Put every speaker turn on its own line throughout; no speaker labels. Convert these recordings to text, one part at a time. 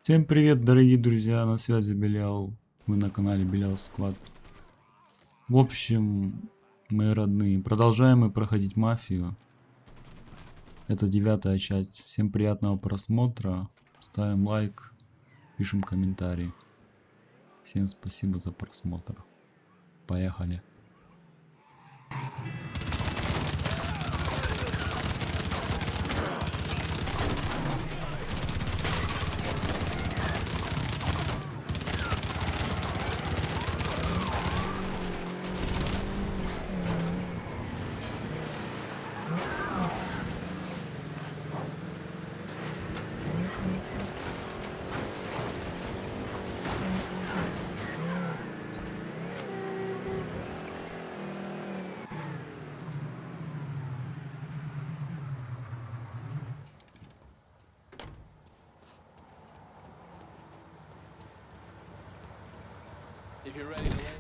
Всем привет, дорогие друзья, на связи Beliall, вы на канале Beliall Squad. В общем, мои родные, продолжаем мы проходить мафию. Это 9-я часть. Всем приятного просмотра, ставим лайк, пишем комментарий. Всем спасибо за просмотр. Поехали.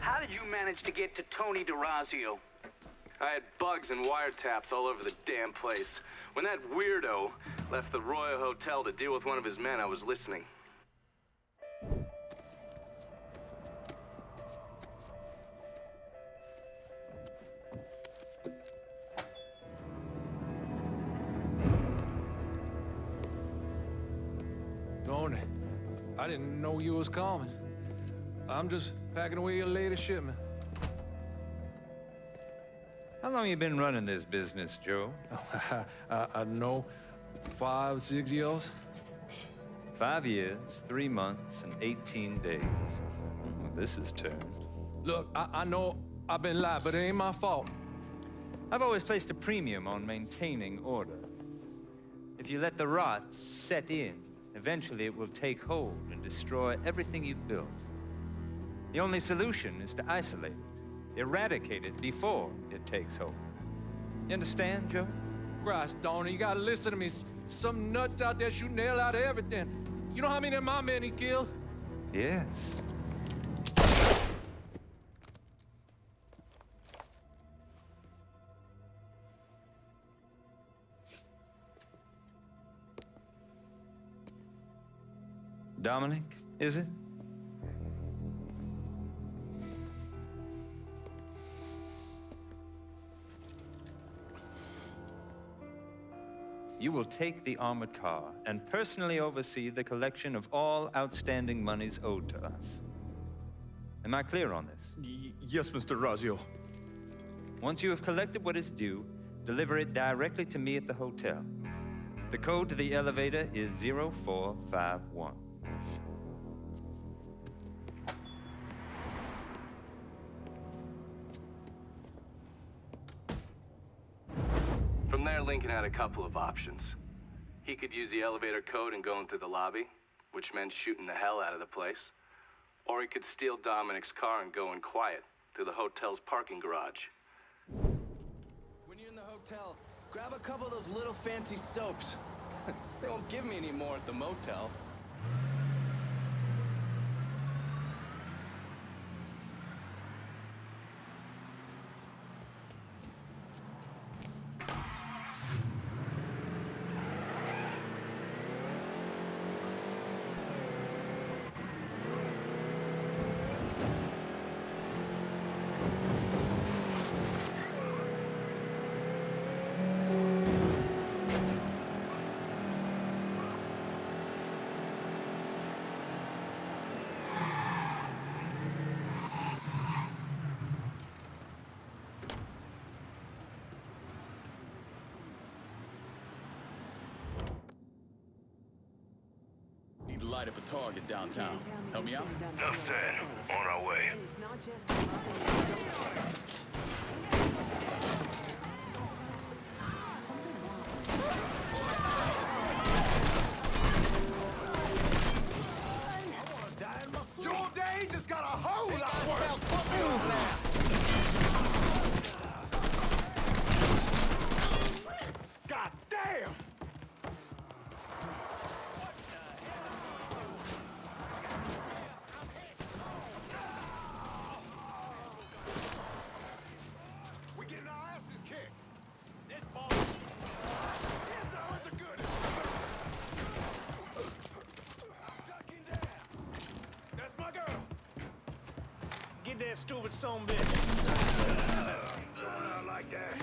How did you manage to get to Toни Dericio?
I had bugs and wiretaps all over the damn place. When that weirdo left the Royal Hotel to deal with one of his men, I was listening.
Tony, I didn't know you was coming. I'm just packing away your latest shipment.
How long you been running this business, Joe?
I know 5, 6 years.
5 years, 3 months, and 18 days. Well, this is turned.
Look, I know I've been lied, but it ain't my fault.
I've always placed a premium on maintaining order. If you let the rot set in, eventually it will take hold and destroy everything you've built. The only solution is to isolate it, eradicate it before it takes hold. You understand, Joe?
Christ, Tony, you gotta listen to me. Some nuts out there shooting the hell out of everything. You know how many of my men he killed?
Yes. Dominic, is it? You will take the armored car and personally oversee the collection of all outstanding monies owed to us. Am I clear on this?
Yes, Mr. Razio.
Once you have collected what is due, deliver it directly to me at the hotel. The code to the elevator is 0451.
From there, Lincoln had a couple of options. He could use the elevator code and go into the lobby, which meant shooting the hell out of the place. Or he could steal Dominic's car and go in quiet through the hotel's parking garage.
When you're in the hotel, grab a couple of those little fancy soaps. They won't give me any more at the motel.
Light up a target downtown. Help me out?
Enough said. On our way.
Your day just got a whole lot worse. God damn! dead, stupid son of a bitch. Not like that.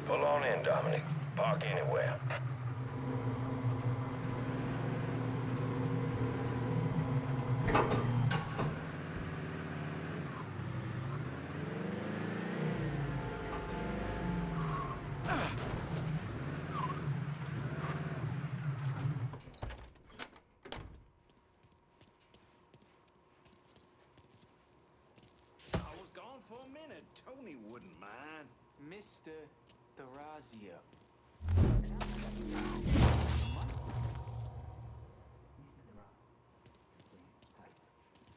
Pull on in, Dominic. Park anywhere.
I was gone for a minute. Tony wouldn't mind. Mr. Deracio.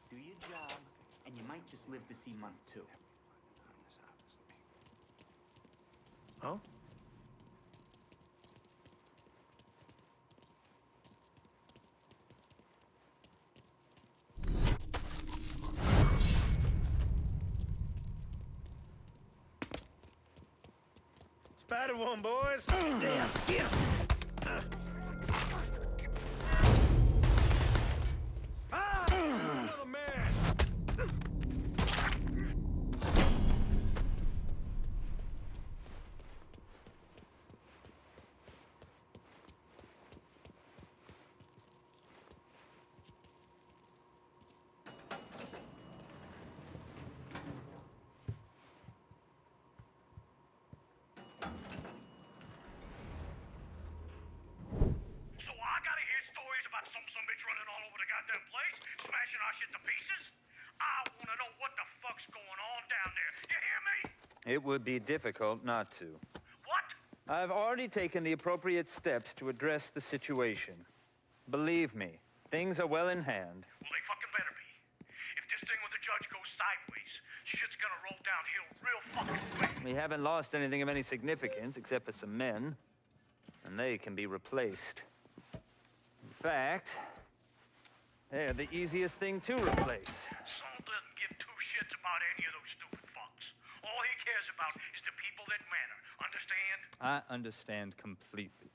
Do your job, and you might just live to see month 2.
Huh? Spider one, boys. Damn, get him. Another man.
So I gotta hear stories about some bitch running all over the goddamn place, smashing our shit to pieces? I wanna know what the fuck's going on down there. You hear me?
It would be difficult not to.
What?
I've already taken the appropriate steps to address the situation. Believe me, things are well in hand.
Well, they fucking better be. If this thing with the judge goes sideways, shit's gonna roll downhill real fucking quick.
We haven't lost anything of any significance except for some men, and they can be replaced. In fact, they're the easiest thing to replace.
Saul doesn't give two shits about any of those stupid fucks. All he cares about is the people that matter. Understand?
I understand completely.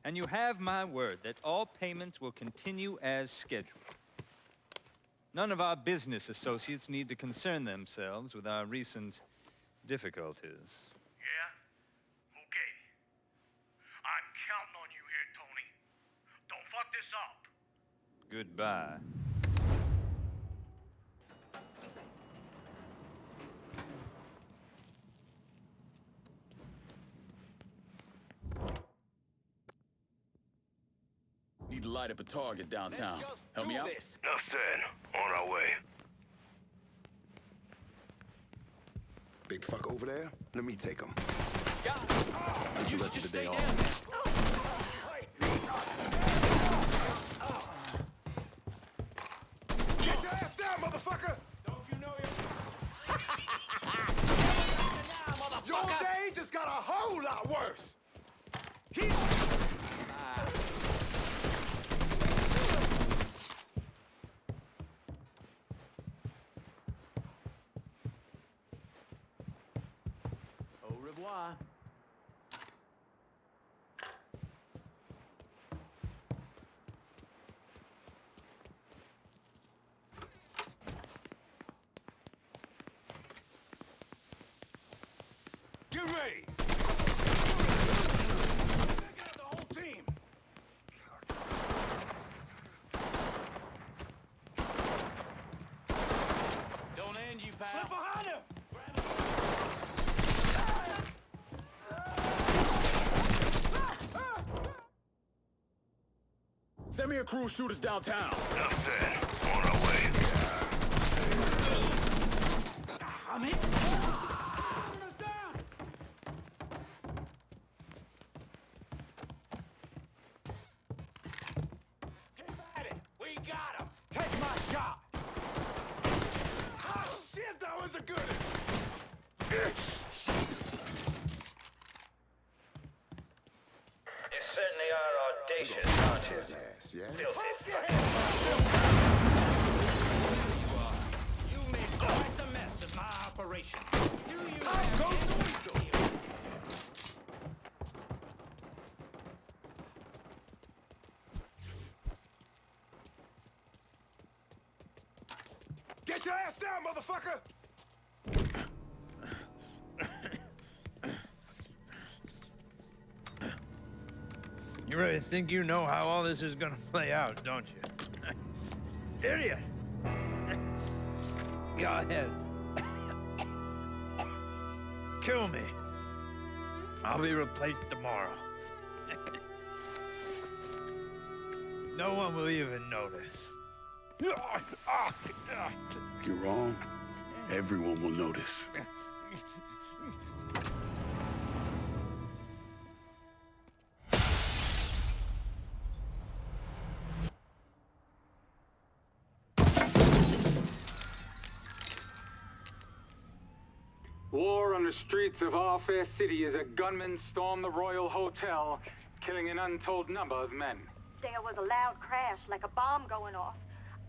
And you have my word that all payments will continue as scheduled. None of our business associates need to concern themselves with our recent difficulties.
Yeah? Okay. I'm counting on you here, Tony. Don't fuck this up.
Goodbye.
Need to light up a target downtown. Help me out?
Enough said. On our way.
Big fuck over there? Let me take him.
You rest of the day off.
Get your ass down, motherfucker!
Don't you know
Your day just got a whole lot worse!
Au revoir.
Get ready!
Send me a crew shooters downtown.
Enough said. On our way.
I'm hit.
We got him. Take my shot.
Oh, shit, that was a good one.
You certainly are audacious, aren't you?
Yes, yeah.
You made quite the mess of my operation. Do you have
Get your ass down, motherfucker!
You really think you know how all this is gonna play out, don't you? Idiot! Go ahead. Kill me. I'll be replaced tomorrow. No one will even notice.
You're wrong. Everyone will notice.
War on the streets of our fair city as a gunman stormed the Royal Hotel, killing an untold number of men.
There was a loud crash, like a bomb going off.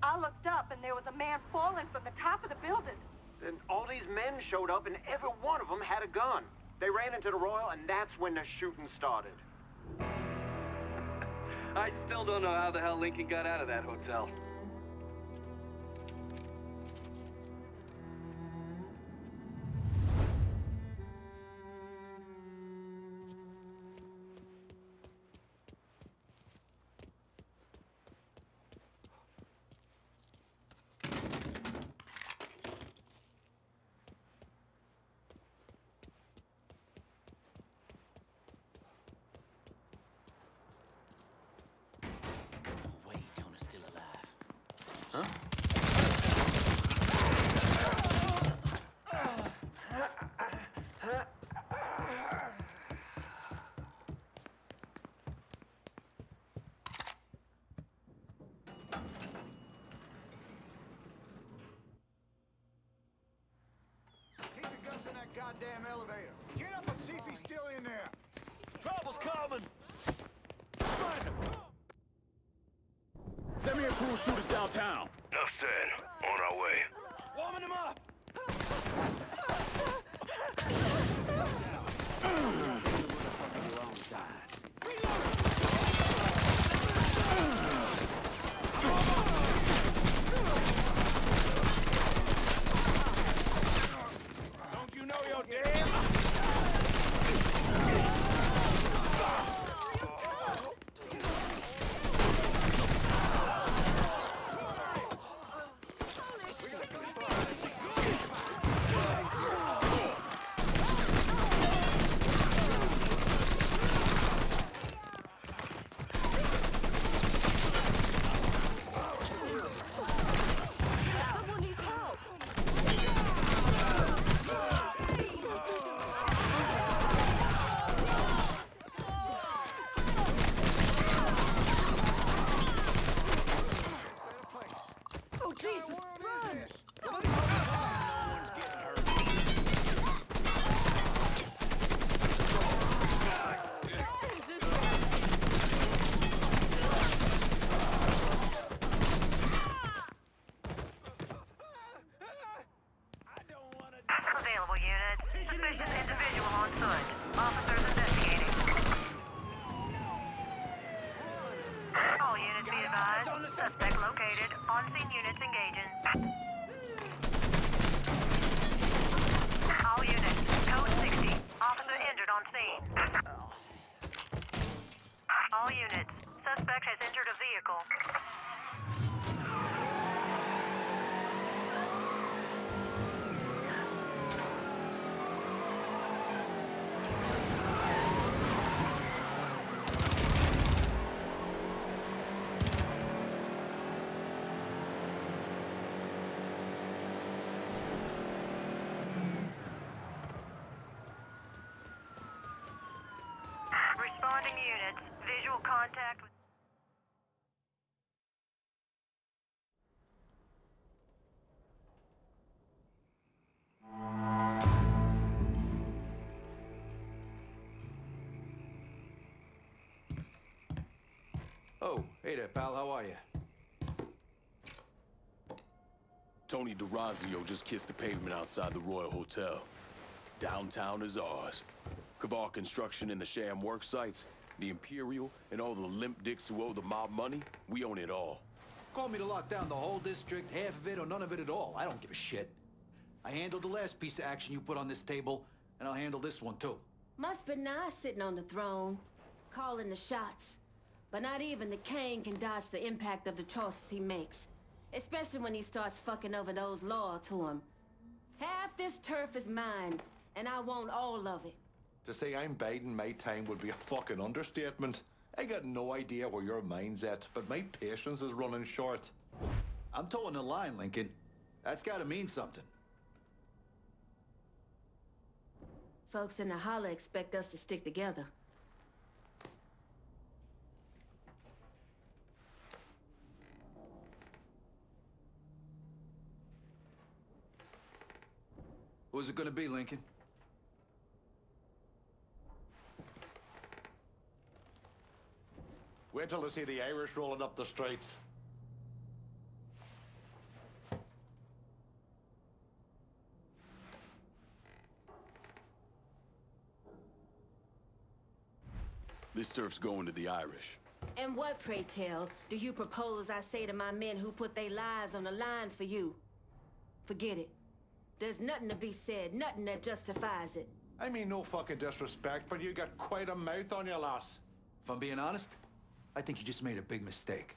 I looked up and there was a man falling from the top of the building.
Then all these men showed up and every one of them had a gun. They ran into the Royal and that's when the shooting started.
I still don't know how the hell Lincoln got out of that hotel.
Goddamn elevator. Get up and see if he's still in there.
Trouble's coming.
Find him.
Send me a crew shooters downtown.
Enough said. On our way.
Warming him up.
All units, suspect has entered a vehicle. contact with...
Oh, hey there, pal. How are you?
Tony Derациo just kissed the pavement outside the Royal Hotel. Downtown is ours. Cabal construction and the sham work sites, the Imperial, and all the limp dicks who owe the mob money, we own it all.
Call me to lock down the whole district, half of it or none of it at all. I don't give a shit. I handled the last piece of action you put on this table, and I'll handle this one too.
Must be nice sitting on the throne, calling the shots. But not even the king can dodge the impact of the choices he makes. Especially when he starts fucking over those loyal to him. Half this turf is mine, and I want all of it.
To say I'm biding my time would be a fucking understatement. I got no idea where your mind's at, but my patience is running short.
I'm towing the line, Lincoln. That's gotta mean something.
Folks in the holla expect us to stick together.
Who's it gonna be, Lincoln?
Wait till they see the Irish rolling up the streets.
This turf's going to the Irish.
And what, pray tell, do you propose I say to my men who put their lives on the line for you? Forget it. There's nothing to be said, nothing that justifies it.
I mean no fucking disrespect, but you got quite a mouth on you, lass.
If I'm being honest, I think you just made a big mistake.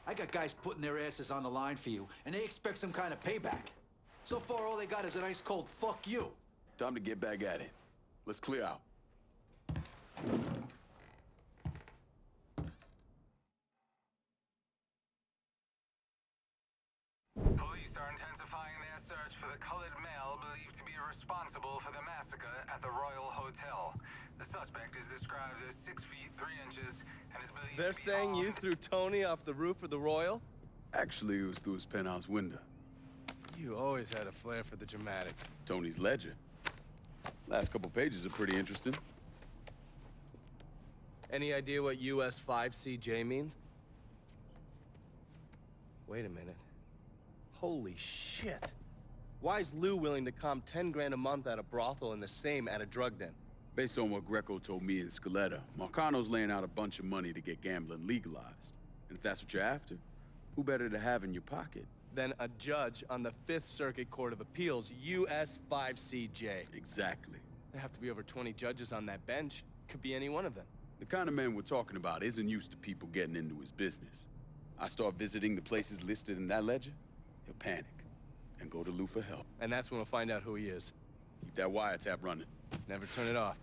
I got guys putting their asses on the line for you, and they expect some kind of payback. So far, all they got is an ice cold fuck you.
Time to get back at it. Let's clear out.
Police are intensifying their search for the colored male believed to be responsible for the massacre at the Royal Hotel. The suspect is described as 6 feet 3 inches and is believed
They're
to be
saying you
armed.
threw Tony off the roof of the Royal?
Actually, it was through his penthouse window.
You always had a flair for the dramatic.
Tony's ledger. Last couple pages are pretty interesting.
Any idea what US 5CJ means? Wait a minute. Holy shit. Why is Lou willing to comp 10 grand a month at a brothel and the same at a drug den?
Based on what Greco told me in Scaletta, Marcano's laying out a bunch of money to get gambling legalized. And if that's what you're after, who better to have in your pocket?
Then a judge on the 5th Circuit Court of Appeals, US 5CJ.
Exactly.
There have to be over 20 judges on that bench. Could be any one of them.
The kind of man we're talking about isn't used to people getting into his business. I start visiting the places listed in that ledger, he'll panic and go to Lou for help.
And that's when we'll find out who he is.
Keep that wiretap running.
Never turn it off.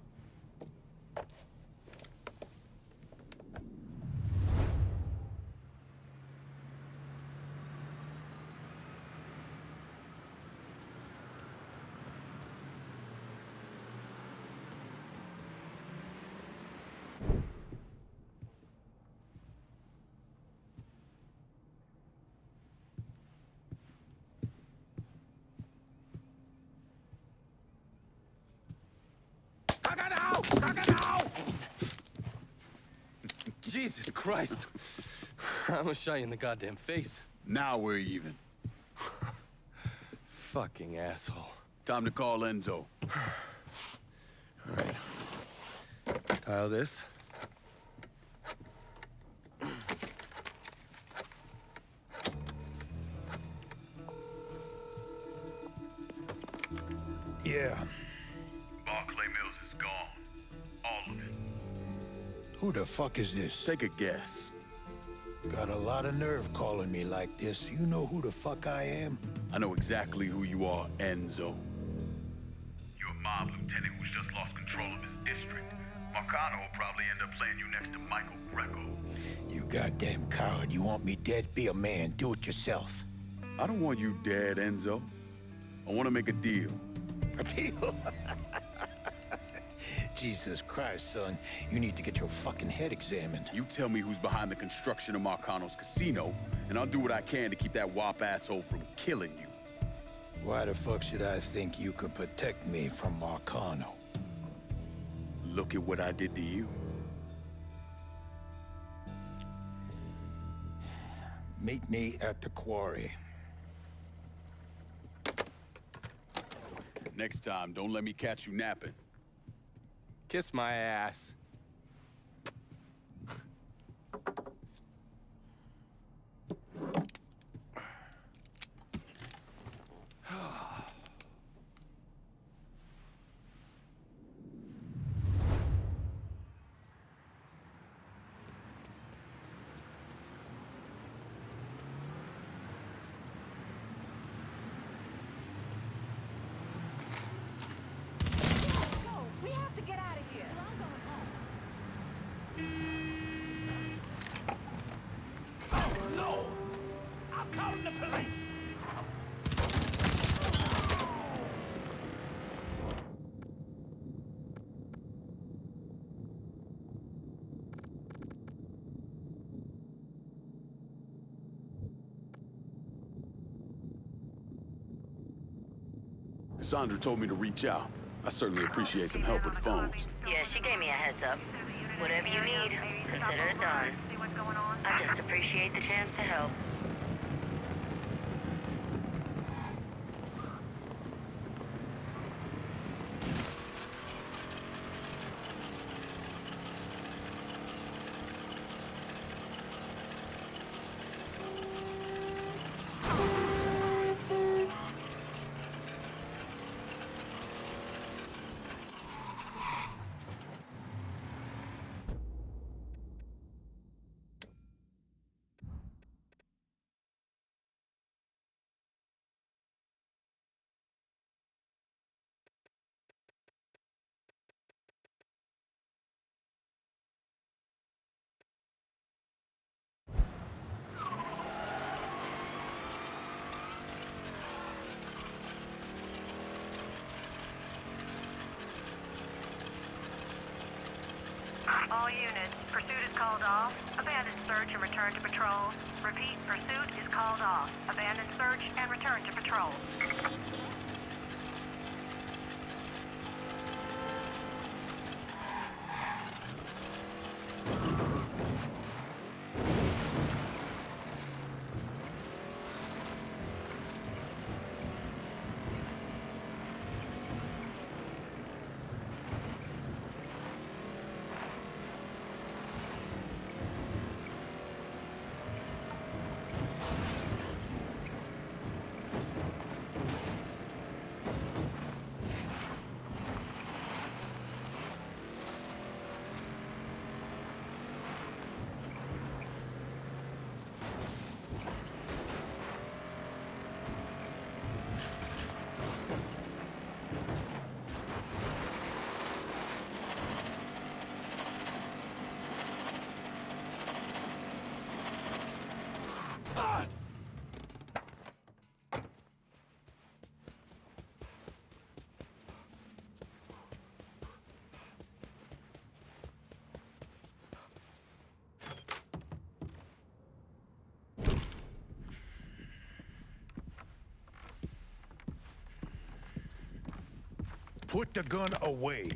Jesus Christ. I almost shot you in the goddamn face.
Now we're even.
Fucking asshole.
Time to call Enzo.
All right. Tile this.
Yeah.
Barclay Mills is gone. All of it.
Who the fuck is this?
Take a guess.
Got a lot of nerve calling me like this. You know who the fuck I am?
I know exactly who you are, Enzo.
You're a mob lieutenant who's just lost control of his district. Marcano will probably end up playing you next to Michael Greco.
You goddamn coward. You want me dead? Be a man. Do it yourself.
I don't want you dead, Enzo. I want to make a deal.
A deal? Jesus Christ, son. You need to get your fucking head examined.
You tell me who's behind the construction of Marcano's casino, and I'll do what I can to keep that wop asshole from killing you.
Why the fuck should I think you could protect me from Marcano?
Look at what I did to you.
Meet me at the quarry.
Next time, don't let me catch you napping.
Kiss my ass.
Sandra told me to reach out. I certainly appreciate some help with the phones.
Yeah, she gave me a heads up. Whatever you need, consider it done. I just appreciate the chance to help.
All units, pursuit is called off. Abandon search and return to patrol. Repeat, pursuit is called off. Abandon search and return to patrol.
Put the gun away.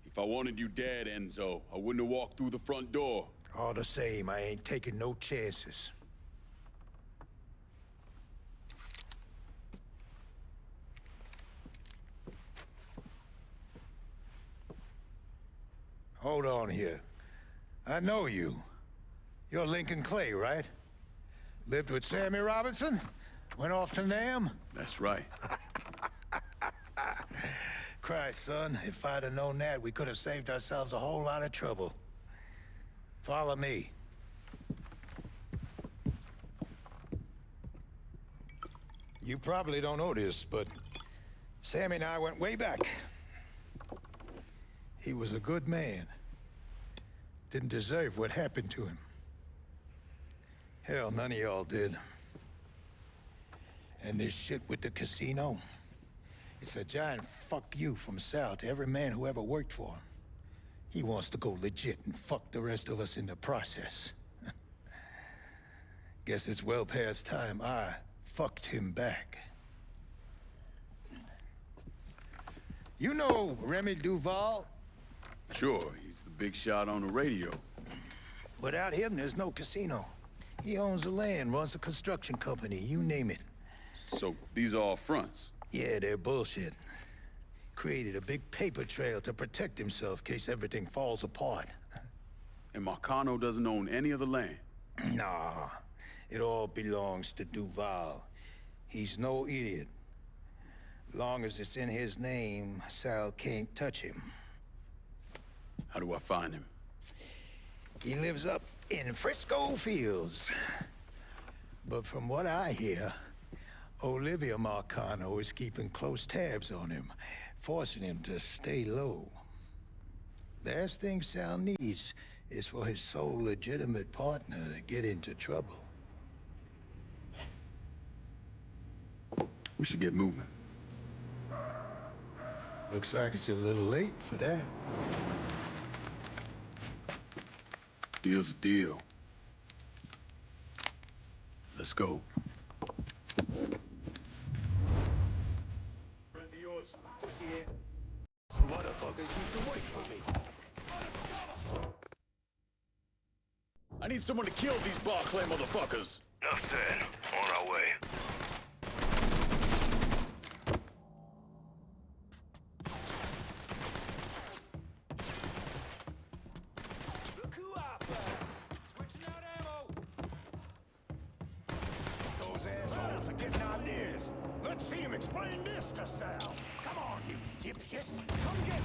If I wanted you dead, Enzo, I wouldn't have walked through the front door.
All the same, I ain't taking no chances. Hold on here. I know you. You're Lincoln Clay, right? Lived with Sammy Robinson? Went off to Nam?
That's right.
Christ, son, if I'd have known that, we could have saved ourselves a whole lot of trouble. Follow me. You probably don't know this, but Sammy and I went way back. He was a good man. Didn't deserve what happened to him. Hell, none of y'all did. And this shit with the casino, it's a giant fuck you from Sal to every man who ever worked for him. He wants to go legit and fuck the rest of us in the process. Guess it's well past time I fucked him back. You know Remy Duval?
Sure, he's the big shot on the radio.
Without him, there's no casino. He owns the land, runs a construction company, you name it.
So, these are all fronts?
Yeah, they're bullshit. Created a big paper trail to protect himself in case everything falls apart.
And Marcano doesn't own any of the land?
Nah, it all belongs to Duval. He's no idiot. Long as it's in his name, Sal can't touch him.
How do I find him?
He lives up in Frisco Fields. But from what I hear, Olivia Marcano is keeping close tabs on him, forcing him to stay low. Last thing Sal needs is for his sole legitimate partner to get into trouble.
We should get moving.
Looks like it's a little late for that.
Deal's a deal. Let's go. I need someone to kill these Barclay motherfuckers.
Enough said. On our way.
Look who out there! Switching out ammo!
Those assholes are getting ideas. Let's see him explain this to Sal. Come on, you dipshits. Come get me.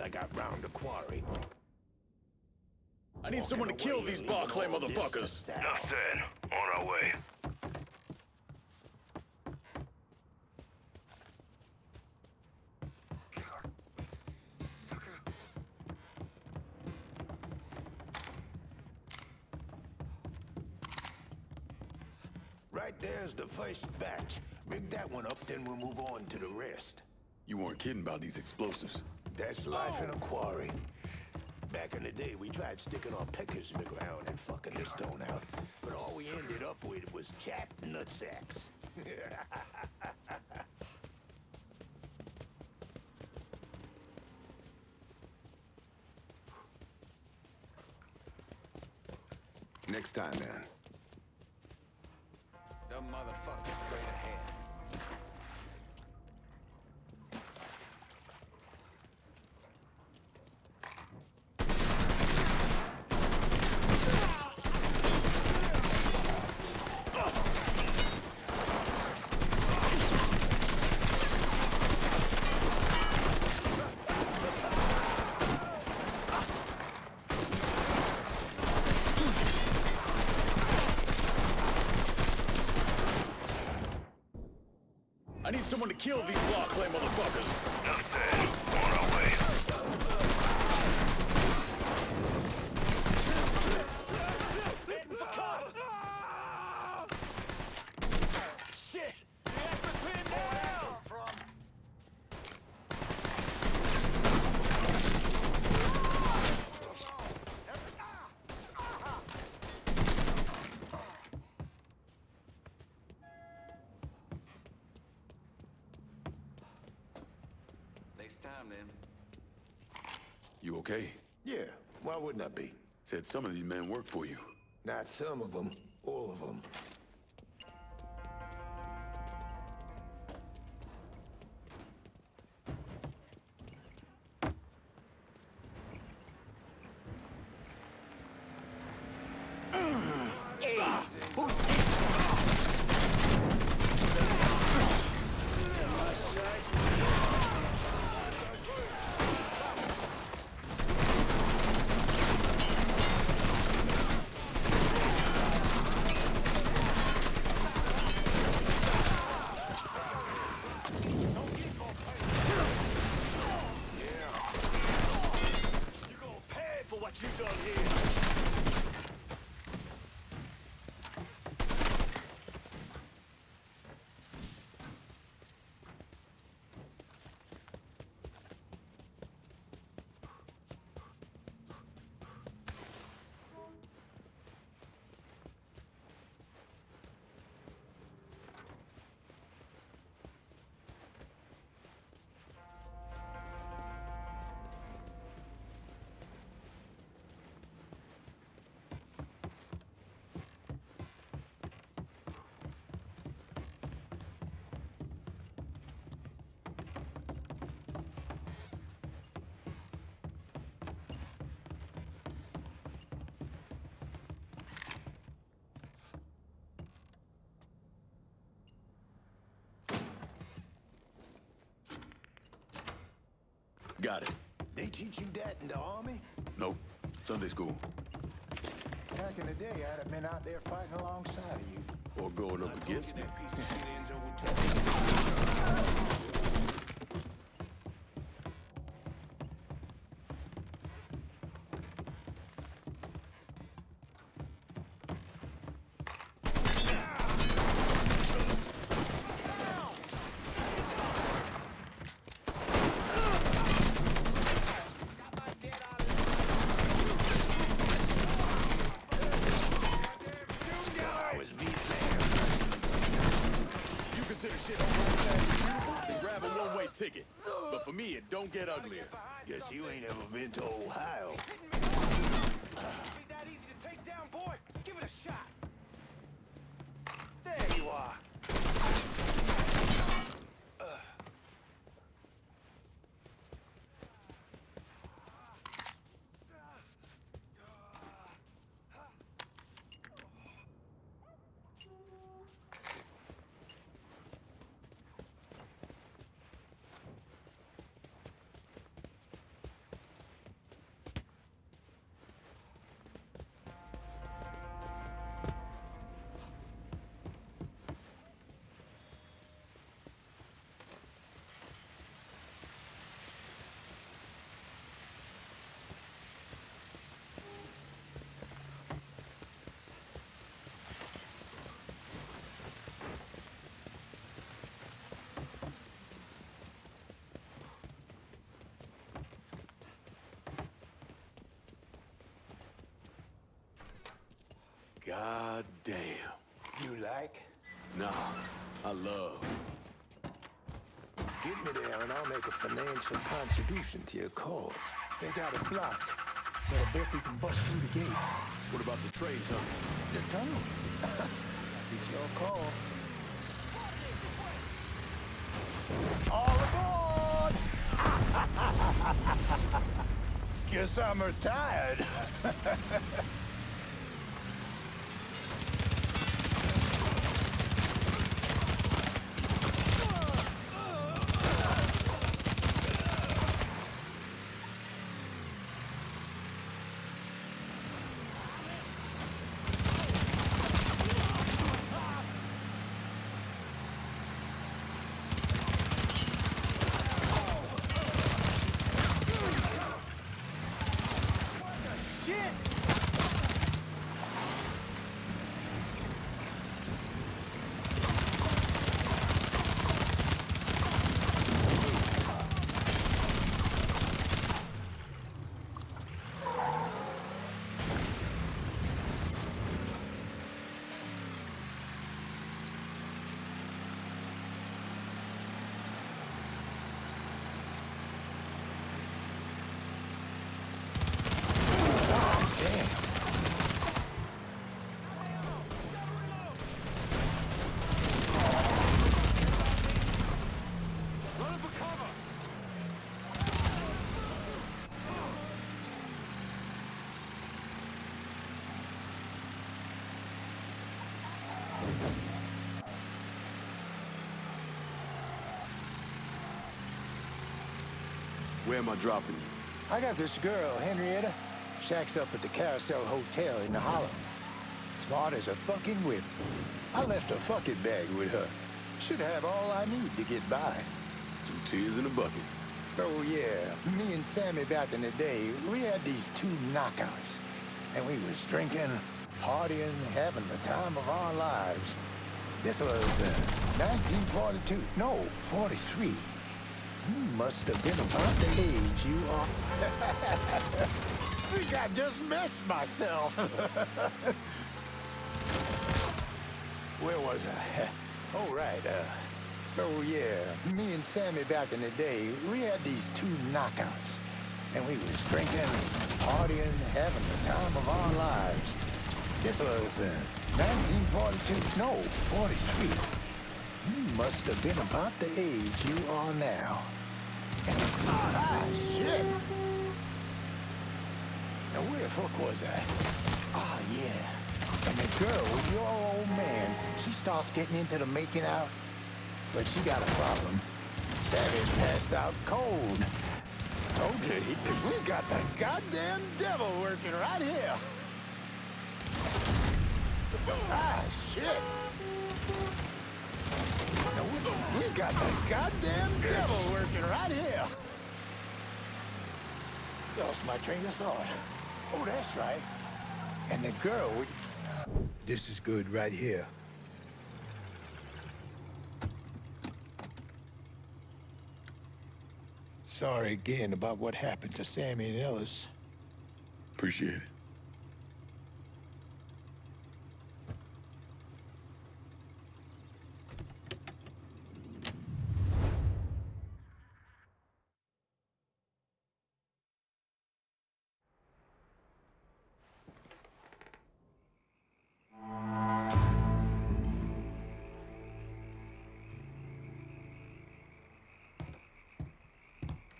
I got round the quarry.
I need someone to kill these Barclay motherfuckers.
Enough said. On our way.
Right there's the first batch. Rig that one up, then we'll move on to the rest.
You weren't kidding about these explosives.
That's life in a quarry. Back in the day, we tried sticking our pickers in the ground and fucking the stone out. But all we ended up with was chapped nutsacks.
Next time, man.
The motherfucker's straight ahead.
I need someone to kill these Barclay motherfuckers.
Enough said. On our way.
Shit! We have to pin down!
Next time, then.
You okay?
Yeah, why wouldn't I be?
Said some of these men work for you.
Not some of them, all of them.
Got it.
They teach you that in the army?
Nope. Sunday school.
Back in the day, I'd have been out there fighting alongside of you.
Or going up against me. Ticket. But for me, it don't get uglier.
Guess you ain't ever been to Ohio.
Be that easy to take down, boy. Give it a shot. There you are.
God damn.
You like?
Nah, I love.
Get me there and I'll make a financial contribution to your cause. They got it blocked, but I bet we can bust through the gate.
What about the train tunnel?
The tunnel? It's your call. All aboard! Guess I'm retired.
Where am I dropping you?
I got this girl, Henrietta. Shacks up at the Carousel Hotel in the Hollow. Smart as a fucking whip. I left a fucking bag with her. Should have all I need to get by.
2 tears in a bucket.
So yeah, me and Sammy back in the day, we had these two knockouts. And we was drinking, partying, having the time of our lives. This was 1942, no, 43. You must have been about the age you are. I think I just missed myself. Where was I? Oh, right, so yeah, me and Sammy back in the day, we had these two knockouts. And we was drinking, partying, having the time of our lives. This was 1942, no, 43. You must have been about the age you are now. Shit! Now where the fuck was I? Ah, yeah. And the girl with your old man, she starts getting into the making out. But she got a problem. Sammy's passed out cold. Okay, we got the goddamn devil working right here. Ah, shit. Now we got the goddamn devil working right here. Lost my train of thought. Oh, that's right. And the girl with... This is good right here. Sorry again about what happened to Sammy and Ellis.
Appreciate it.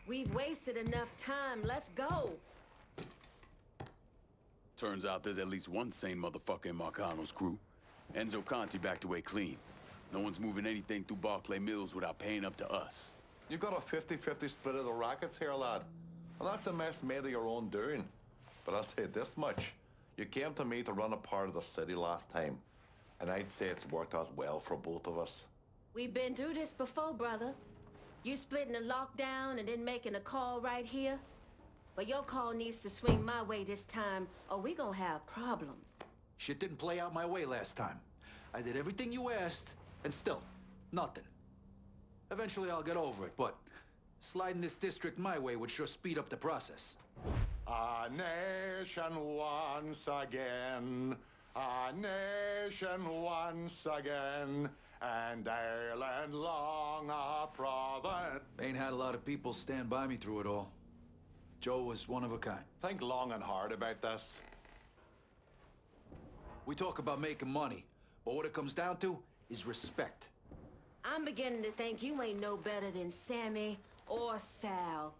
We've wasted enough time. Let's go.
Turns out there's at least one sane motherfucker in Marcano's crew. Enzo Conti backed away clean. No one's moving anything through Barclay Mills without paying up to us.
You've got a 50-50 split of the rackets here, lad. Well, that's a mess made of your own doing. But I'll say this much. You came to me to run a part of the city last time. And I'd say it's worked out well for both of us.
We've been through this before, brother. You splitting the lockdown and then making a call right here? But your call needs to swing my way this time, or we gonna have problems.
Shit didn't play out my way last time. I did everything you asked, and still, nothing. Eventually I'll get over it, but sliding this district my way would sure speed up the process.
A nation once again, a nation once again, and Ireland long a province.
Ain't had a lot of people stand by me through it all. Joe was one of a kind.
Think long and hard about this.
We talk about making money, but what it comes down to is respect.
I'm beginning to think you ain't no better than Sammy or Sal.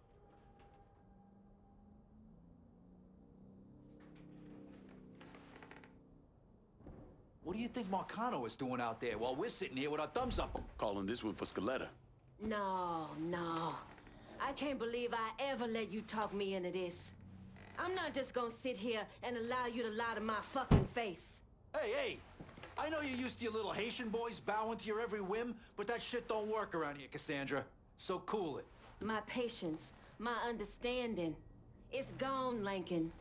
What do you think Marcano is doing out there while we're sitting here with our thumbs up?
Calling this one for Scaletta.
No. I can't believe I ever let you talk me into this. I'm not just gonna sit here and allow you to lie to my fucking face.
Hey! I know you're used to your little Haitian boys bowing to your every whim, but that shit don't work around here, Cassandra. So cool it.
My patience, my understanding, it's gone, Lincoln.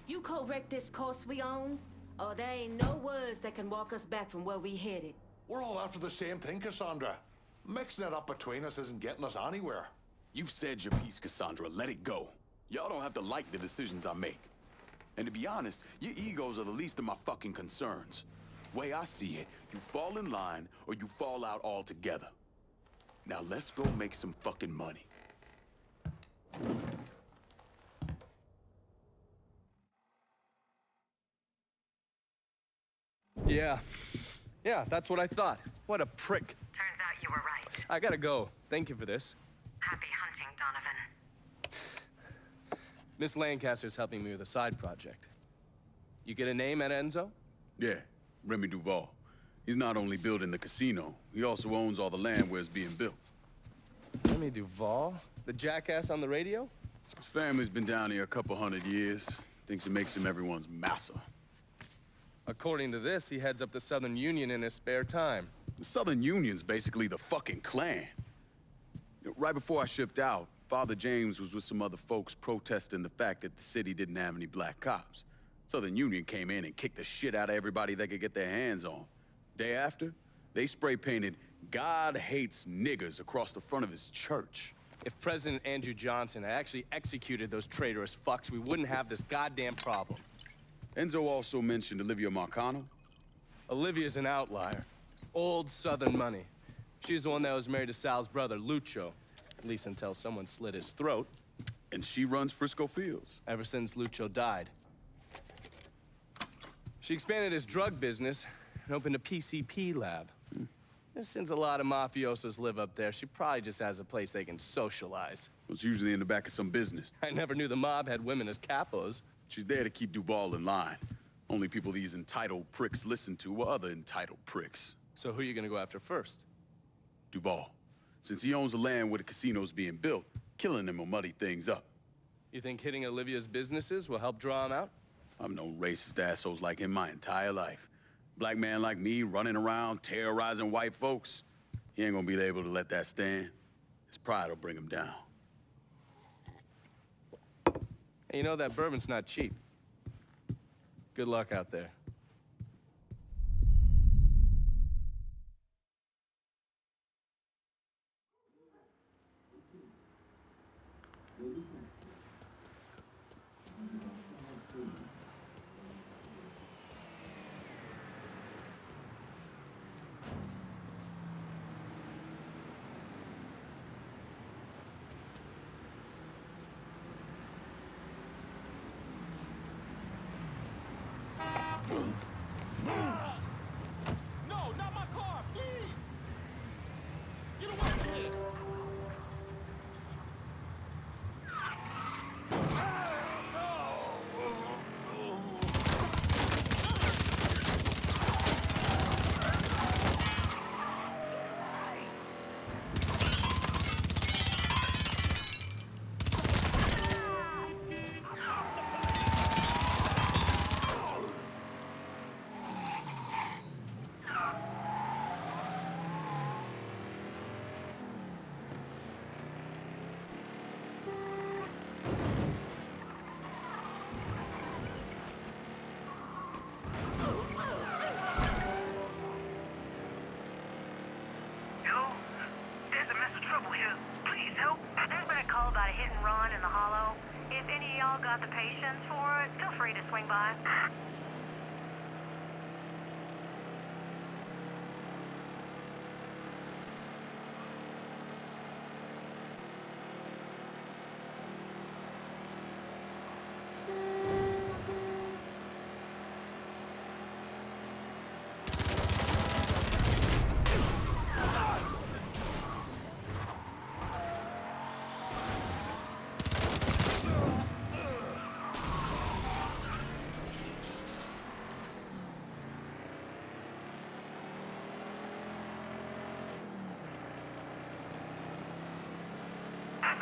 You correct this course we on, or there ain't no words that can walk us back from where we headed.
We're all after the same thing, Cassandra. Mixing it up between us isn't getting us anywhere.
You've said your piece, Cassandra. Let it go. Y'all don't have to like the decisions I make. And to be honest, your egos are the least of my fucking concerns. Way I see it, you fall in line or you fall out altogether. Now let's go make some fucking money.
Yeah, that's what I thought. What a prick.
Turns out you were right.
I gotta go. Thank you for this.
Happy hunting, Donovan.
Miss Lancaster's helping me with a side project. You get a name at Enzo?
Yeah, Remy Duval. He's not only building the casino, he also owns all the land where it's being built.
Remy Duval? The jackass on the radio?
His family's been down here a couple 100 years. Thinks it makes him everyone's massa.
According to this, he heads up the Southern Union in his spare time.
The Southern Union's basically the fucking Klan. Right before I shipped out, Father James was with some other folks protesting the fact that the city didn't have any black cops. Southern Union came in and kicked the shit out of everybody they could get their hands on. Day after, they spray painted "God hates niggers" across the front of his church.
If President Andrew Johnson had actually executed those traitorous fucks, we wouldn't have this goddamn problem.
Enzo also mentioned Olivia Marcano.
Olivia's an outlier. Old Southern money. She's the one that was married to Sal's brother, Lucho. At least until someone slit his throat.
And she runs Frisco Fields.
Ever since Lucho died. She expanded his drug business and opened a PCP lab. And since a lot of mafiosos live up there, she probably just has a place they can socialize.
Well, it's usually in the back of some business.
I never knew the mob had women as capos.
She's there to keep Duval in line. Only people these entitled pricks listen to are other entitled pricks.
So who are you gonna go after first?
Duval. Since he owns the land where the casino's being built, killing him will muddy things up.
You think hitting Olivia's businesses will help draw him out?
I've known racist assholes like him my entire life. Black man like me running around terrorizing white folks. He ain't gonna be able to let that stand. His pride will bring him down.
Hey, you know that bourbon's not cheap. Good luck out there.
No, not my car, please! Get away from me!
Got the patience for it, feel free to swing by.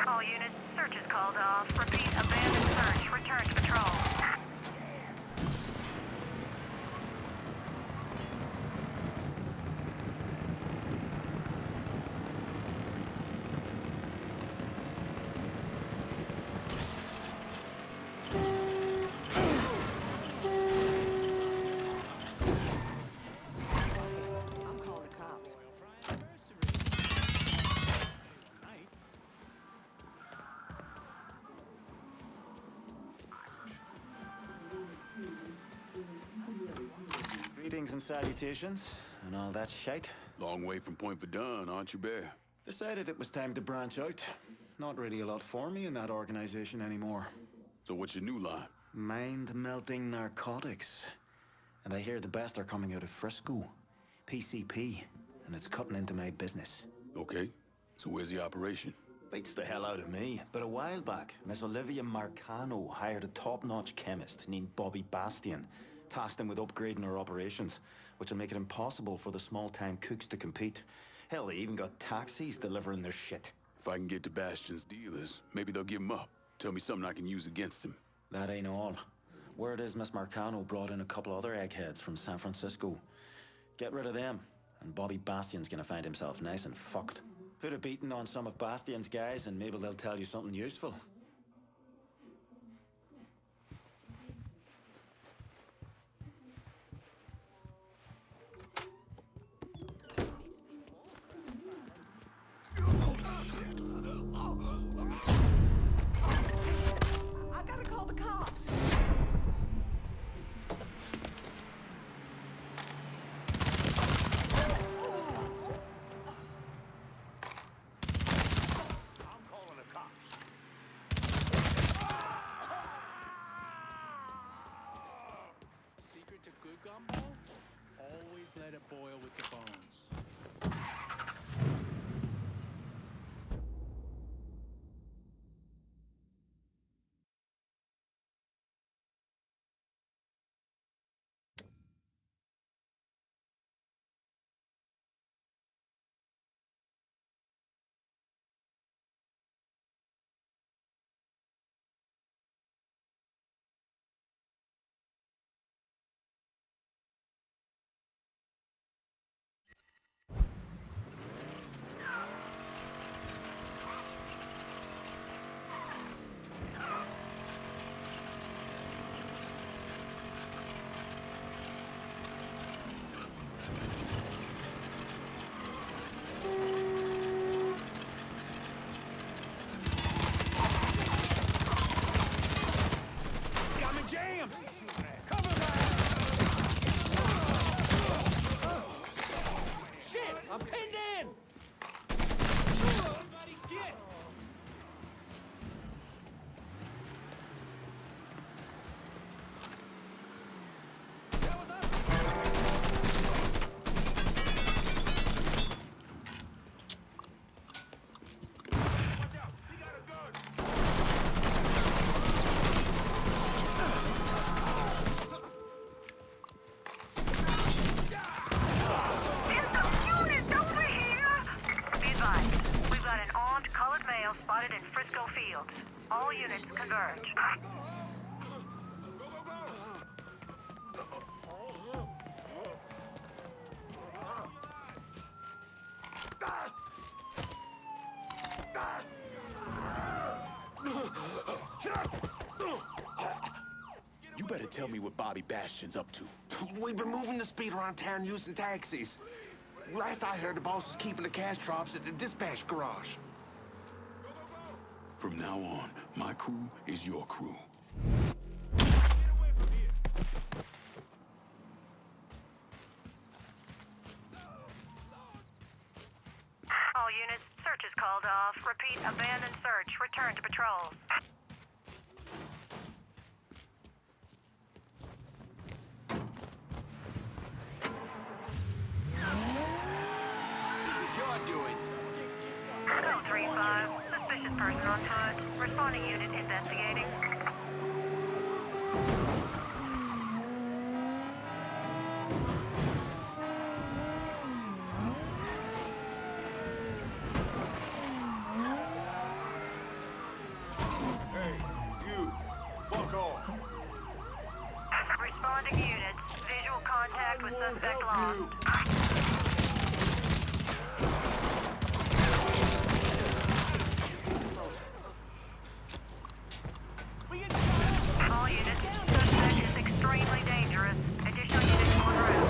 All units, search is called off. Repeat, abandoned search. Return to patrol.
Greetings and salutations, and all that shite.
Long way from Point Verdun, aren't you, Bear?
Decided it was time to branch out. Not really a lot for me in that organization anymore.
So what's your new line?
Mind-melting narcotics. And I hear the best are coming out of Frisco. PCP, and it's cutting into my business.
Okay, so where's the operation?
Beats the hell out of me, but a while back, Miss Olivia Marcano hired a top-notch chemist named Bobby Bastian, tasked him with upgrading our operations, which will make it impossible for the small-time cooks to compete. Hell, they even got taxis delivering their shit.
If I can get to Bastion's dealers, maybe they'll give him up. Tell me something I can use against him.
That ain't all. Word is Miss Marcano brought in a couple other eggheads from San Francisco. Get rid of them, and Bobby Bastian's gonna find himself nice and fucked. Put a beating on some of Bastian's guys and maybe they'll tell you something useful.
I gotta call the cops.
Secret to good gumbo? Always let it boil with the bones.
I'm pinned in!
Everybody get!
Spotted in Frisco Fields. All units converge.
You better tell me what Bobby Bastion's up to.
We've been moving the speed around town using taxis. Last I heard, the boss was keeping the cash drops at the dispatch garage.
From now on, my crew is your crew.
All units, search is called off. Repeat, abandon search. Return to patrols.
This is your doings.
Code 3-5. Suspicious person on foot. Responding unit investigating.
Hey, you! Fuck off!
Responding units. Visual contact with suspect lost. All units, suspect is extremely dangerous. Additional units en route.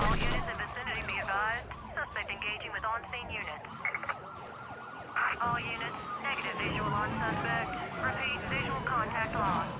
All units in vicinity be advised. Suspect engaging with on-scene units. All units, negative visual on suspect. Repeat, visual contact lost.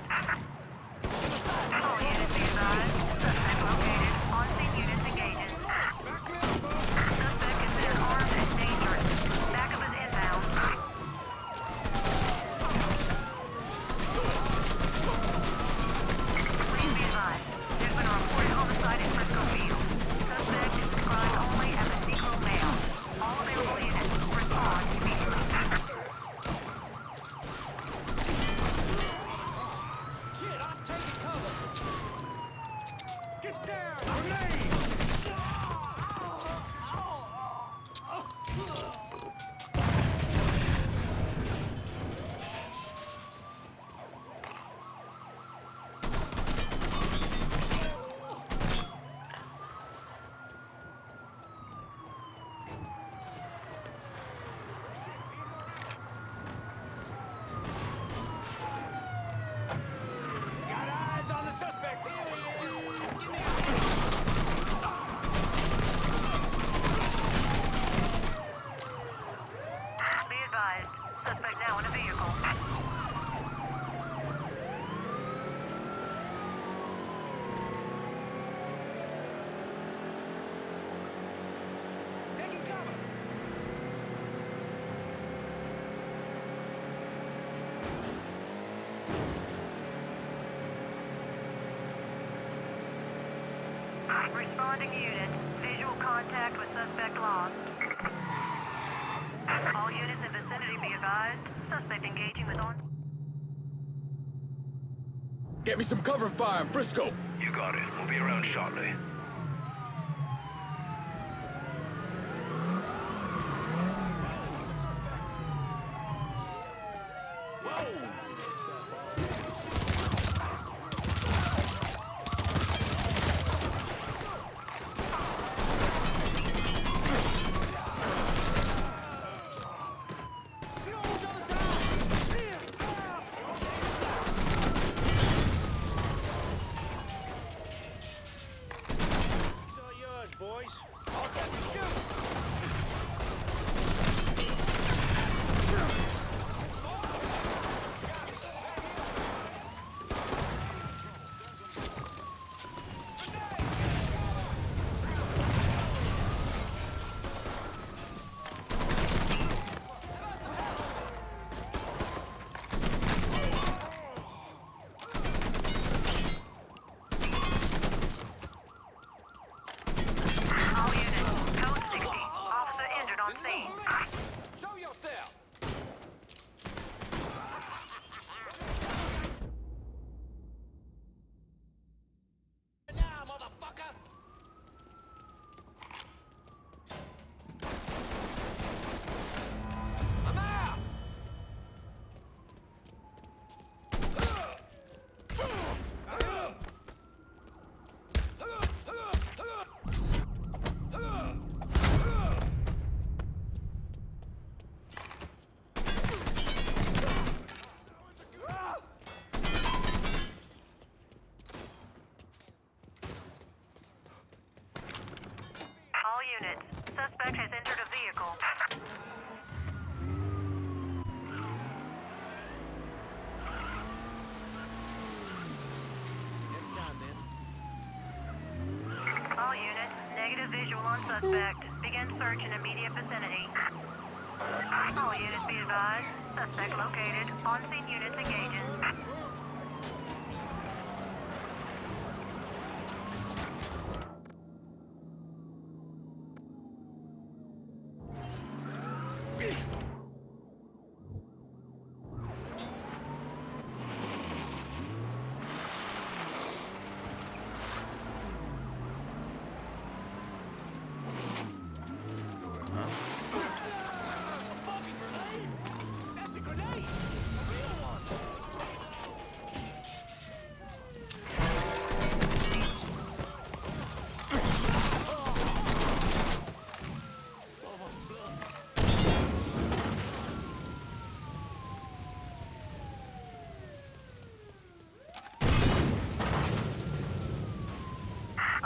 Responding unit. Visual contact with suspect lost. All units in vicinity be advised. Suspect engaging with on...
Get me some cover fire in Frisco.
You got it. We'll be around shortly.
units. Suspect has entered a vehicle. All units, negative visual on suspect. Begin search in immediate vicinity. All units be advised. Suspect located. On-scene units engaging.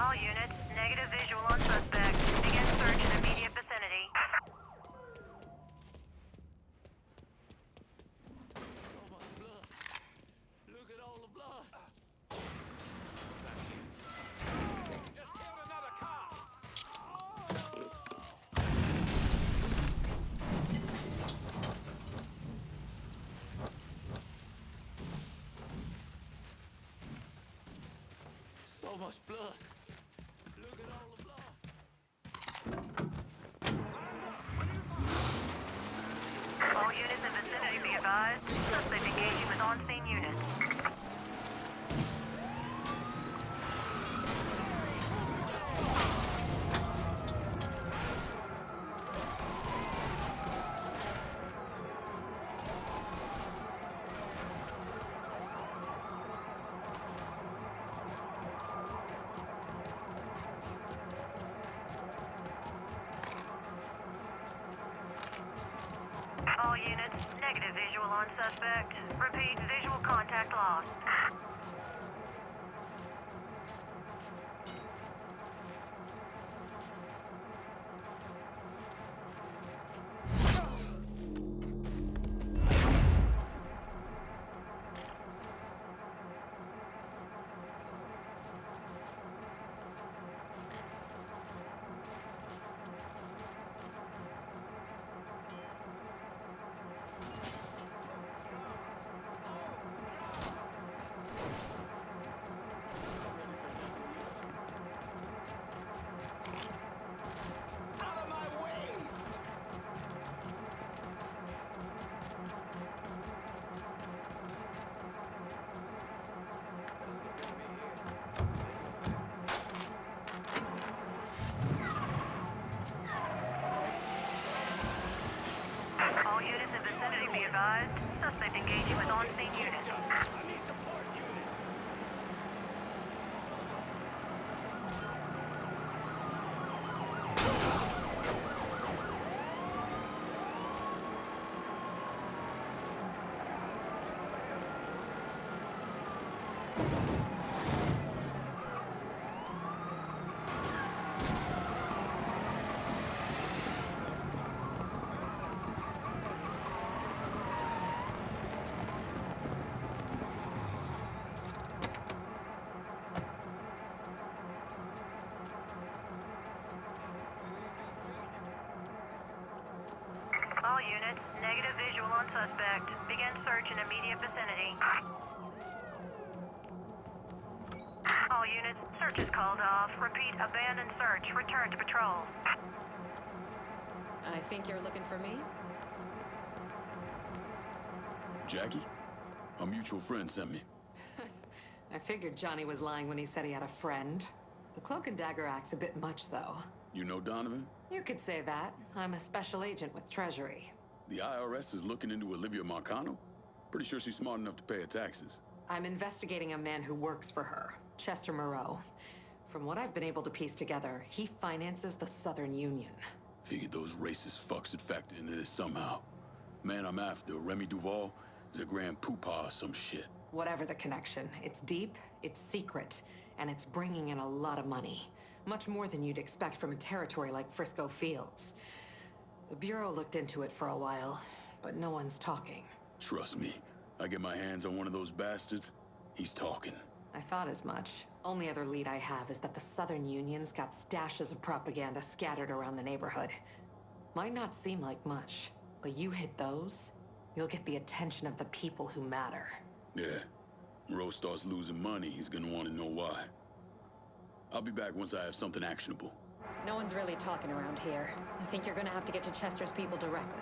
All units, negative visual on suspect. Begin search in immediate vicinity.
Look at all the blood. Just killed another cop. So much blood. Look at all the blood.
All units in vicinity be advised. Suspect engaging with on-scene units. All units, negative visual on suspect. Repeat, visual contact lost. advised. Suspect engaging with on-scene unit. All units, negative visual on suspect. Begin search in immediate vicinity. All units, search is called off. Repeat, abandon search. Return to patrol.
I think you're looking for me?
Jackie? A mutual friend sent me.
I figured Johnny was lying when he said he had a friend. The cloak and dagger act's a bit much, though.
You know Donovan?
You could say that. I'm a special agent with Treasury.
The IRS is looking into Olivia Marcano? Pretty sure she's smart enough to pay her taxes.
I'm investigating a man who works for her, Chester Moreau. From what I've been able to piece together, he finances the Southern Union.
Figured those racist fucks would factor into this somehow. Man I'm after, Remy Duval, is a grand poopah or some shit.
Whatever the connection, it's deep, it's secret, and it's bringing in a lot of money. Much more than you'd expect from a territory like Frisco Fields. The Bureau looked into it for a while, but no one's talking.
Trust me, I get my hands on one of those bastards, he's talking.
I thought as much. Only other lead I have is that the Southern Union's got stashes of propaganda scattered around the neighborhood. Might not seem like much, but you hit those, you'll get the attention of the people who matter.
Yeah, Moreau starts losing money, he's gonna want to know why. I'll be back once I have something actionable.
No one's really talking around here. I think you're gonna have to get to Chester's people directly.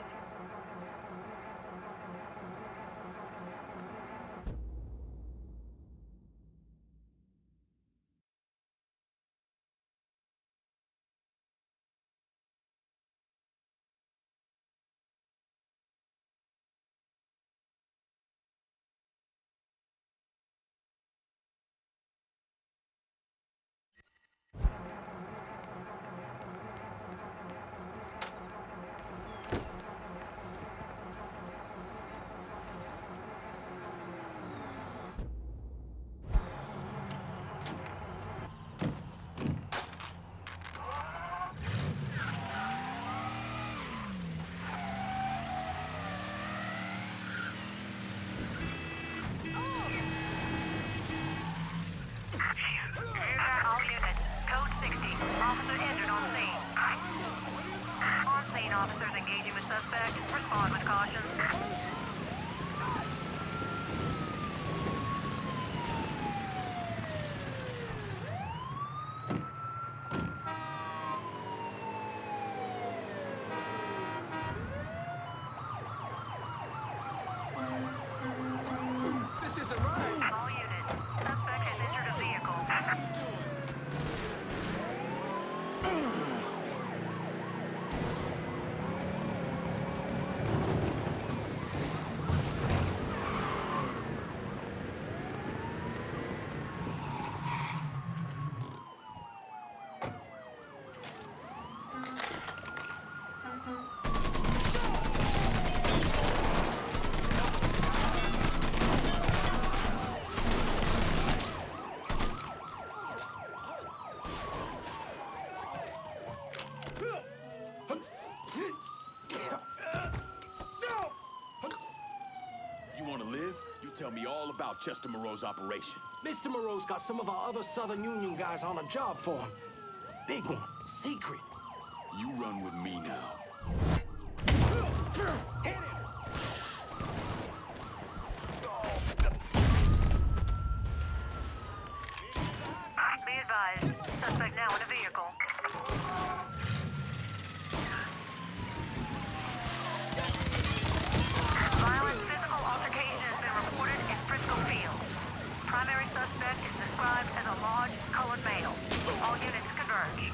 All units, code 60. Officer injured on scene. On-scene officers engaging with suspect. Respond with caution.
This isn't right.
All units, suspect has entered a vehicle.
You want to live? You tell me all about Chester Moreau's operation.
Mr. Moreau's got some of our other Southern Union guys on a job for him. Big one. Secret.
You run with me now.
Hit him!
Be advised, suspect now in a vehicle. Violent physical altercation has been reported in Frisco Fields. Primary suspect is described as a large, colored male. All units converge.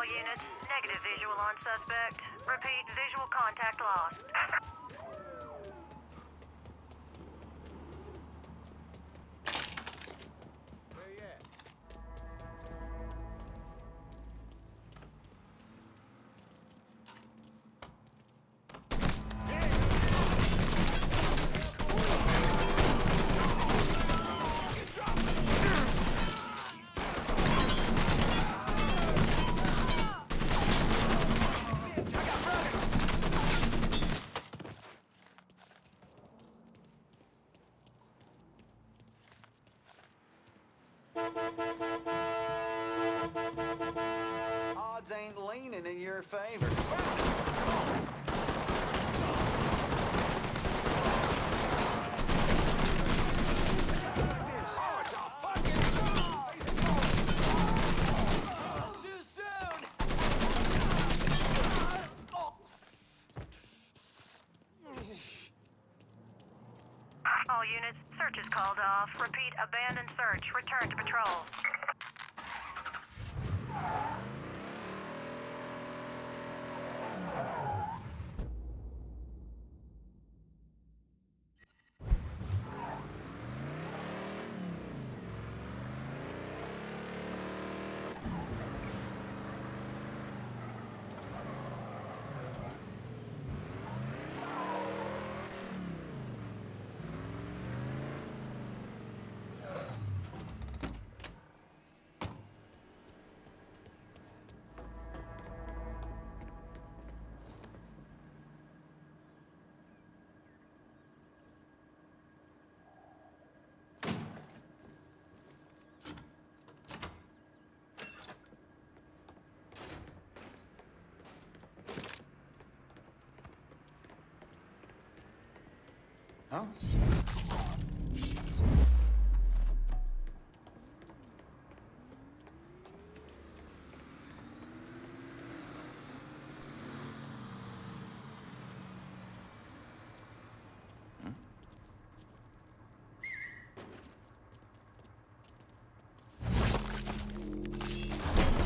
All units, negative visual on suspect. Repeat, visual contact lost.
Odds ain't leaning in your favor.
All units, search is called off. Repeat, abandon search. Return to patrol.
Huh?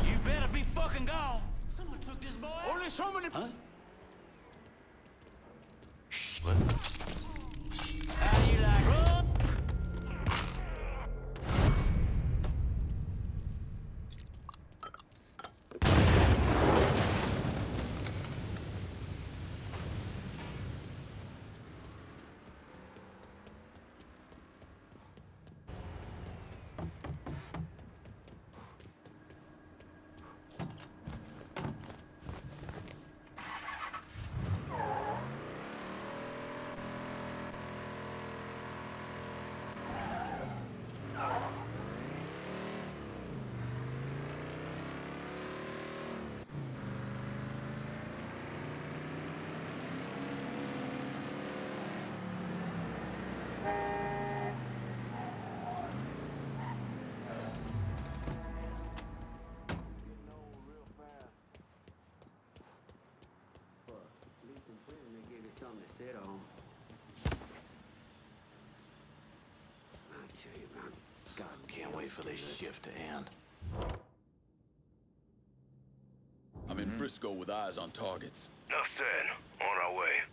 You better be fucking gone. Someone took this boy. Only so many. Huh? How do you like rum?
Something to sit on. I tell you, man.
God, can't wait for this shift to end.
I'm in Frisco with eyes on targets.
Enough said. On our way.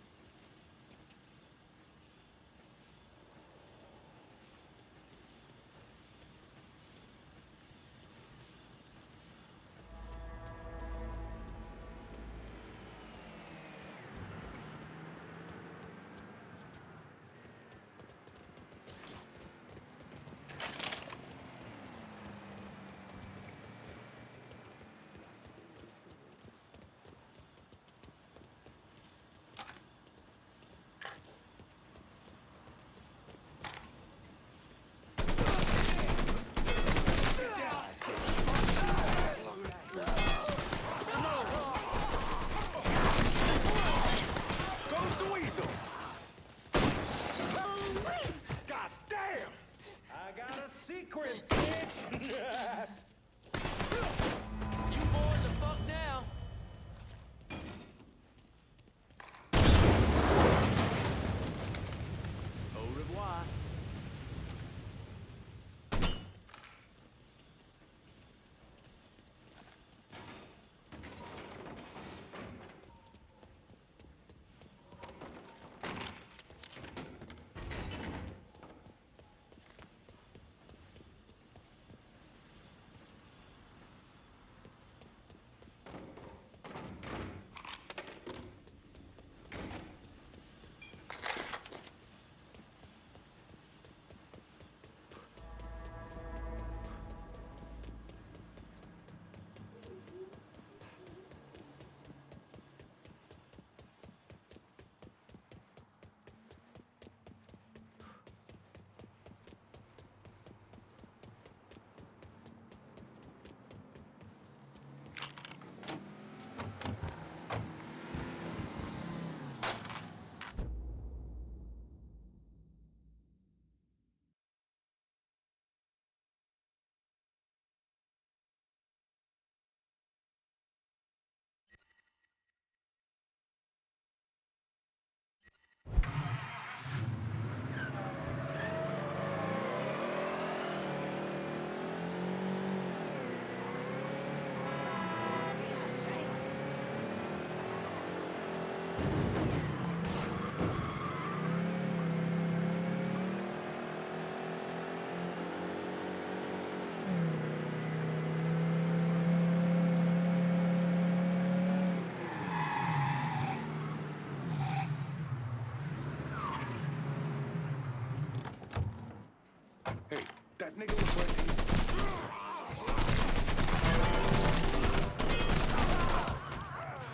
That nigga was working.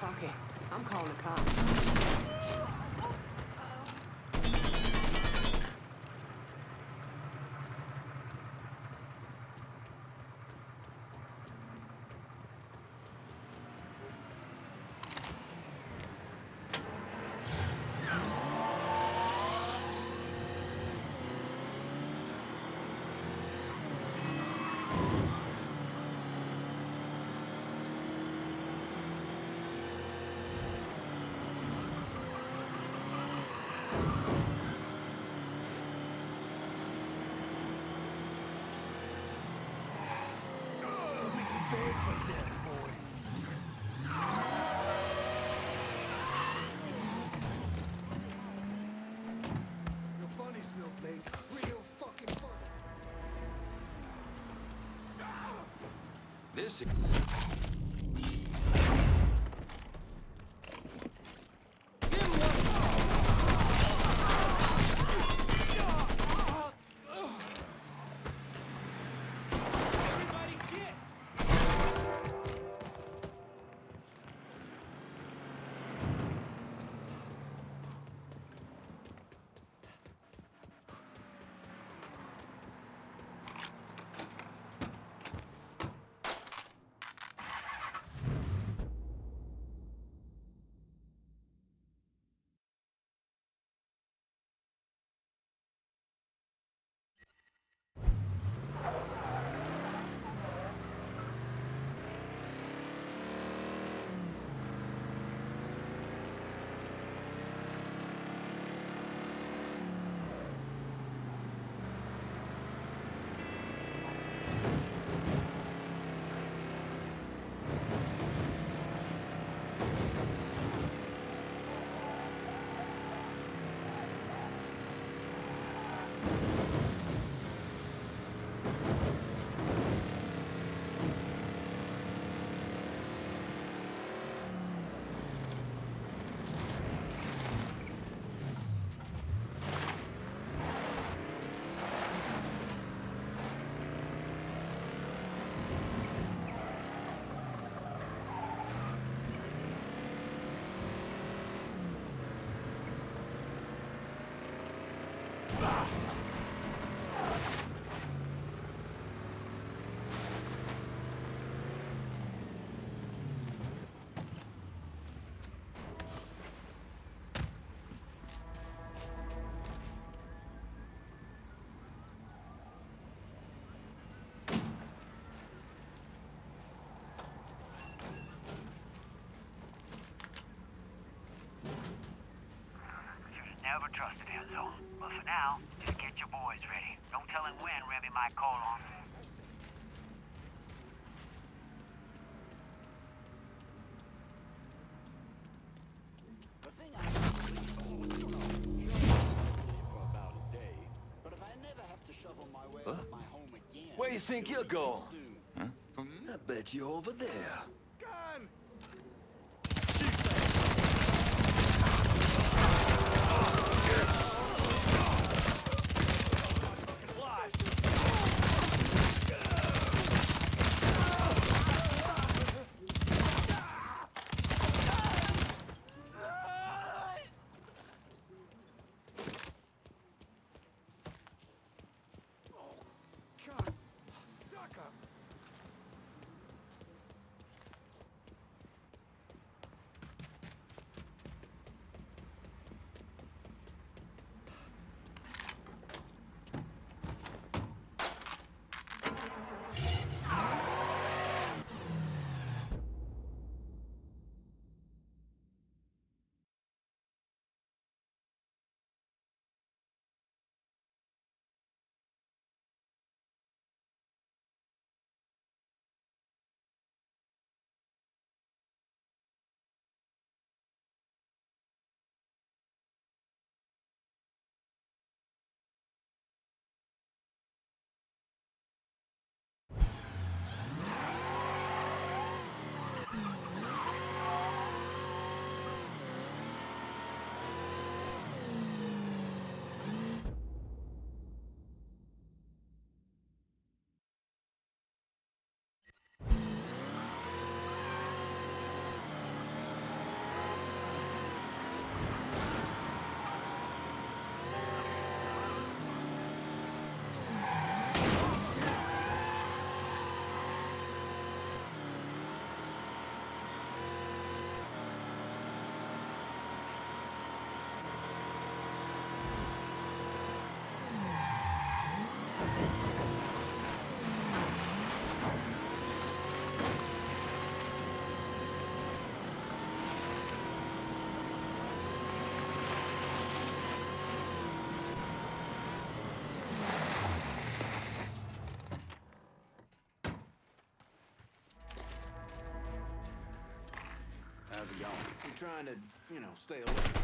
Fuck it. I'm calling the cops.
This
Never trusted him, so. But for now, just get your boys ready. No telling when Remy might call on them.
The thing I for about a day, but if I never have to shovel my way out of my home again.
Where do you think you're going?
Huh?
I bet you're over there.
Gun! I'm trying to, you know, stay alert.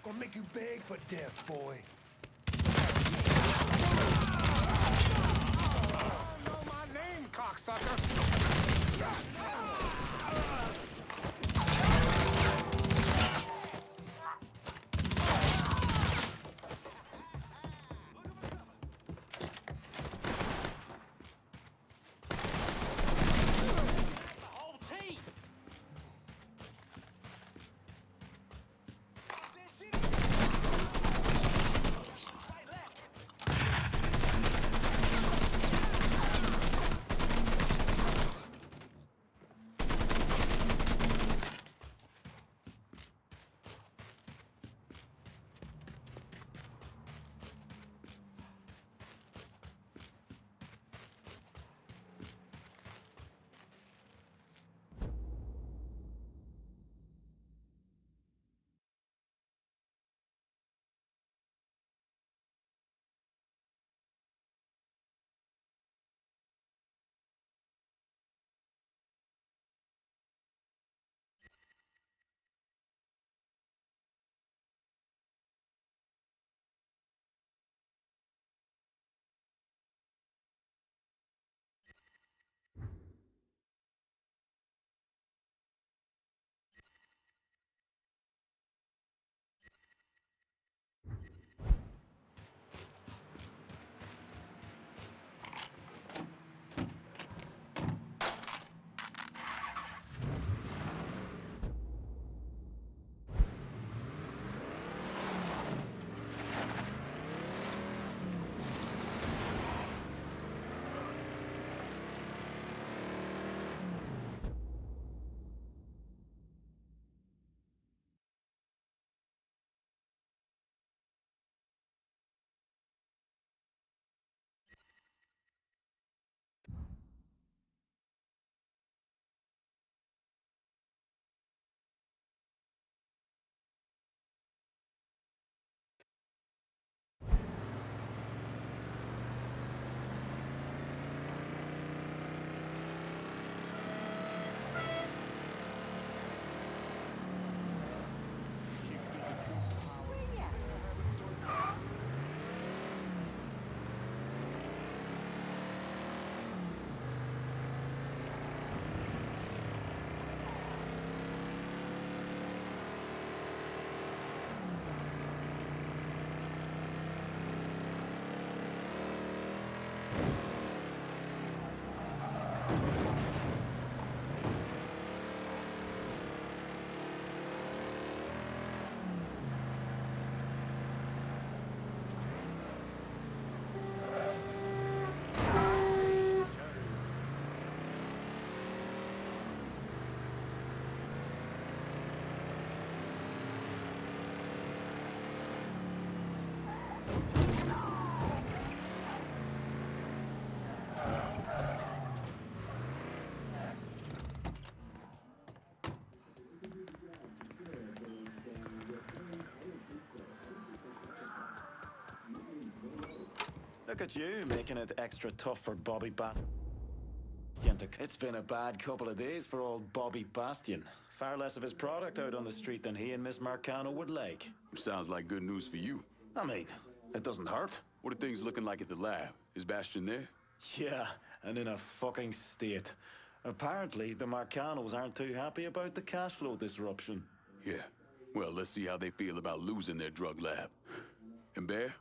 Gonna make you beg for death, boy.
Know my name, cocksucker.
Look at you, making it extra tough for Bobby Bastian to... It's been a bad couple of days for old Bobby Bastian. Far less of his product out on the street than he and Miss Marcano would like.
Sounds like good news for you.
I mean, it doesn't hurt.
What are things looking like at the lab? Is Bastian there?
Yeah, and in a fucking state. Apparently, the Marcanos aren't too happy about the cash flow disruption.
Yeah. Well, let's see how they feel about losing their drug lab. And Bear?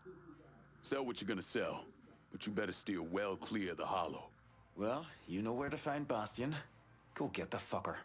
Sell what you're gonna sell, but you better steer well clear of the hollow.
Well, you know where to find Bastian. Go get the fucker.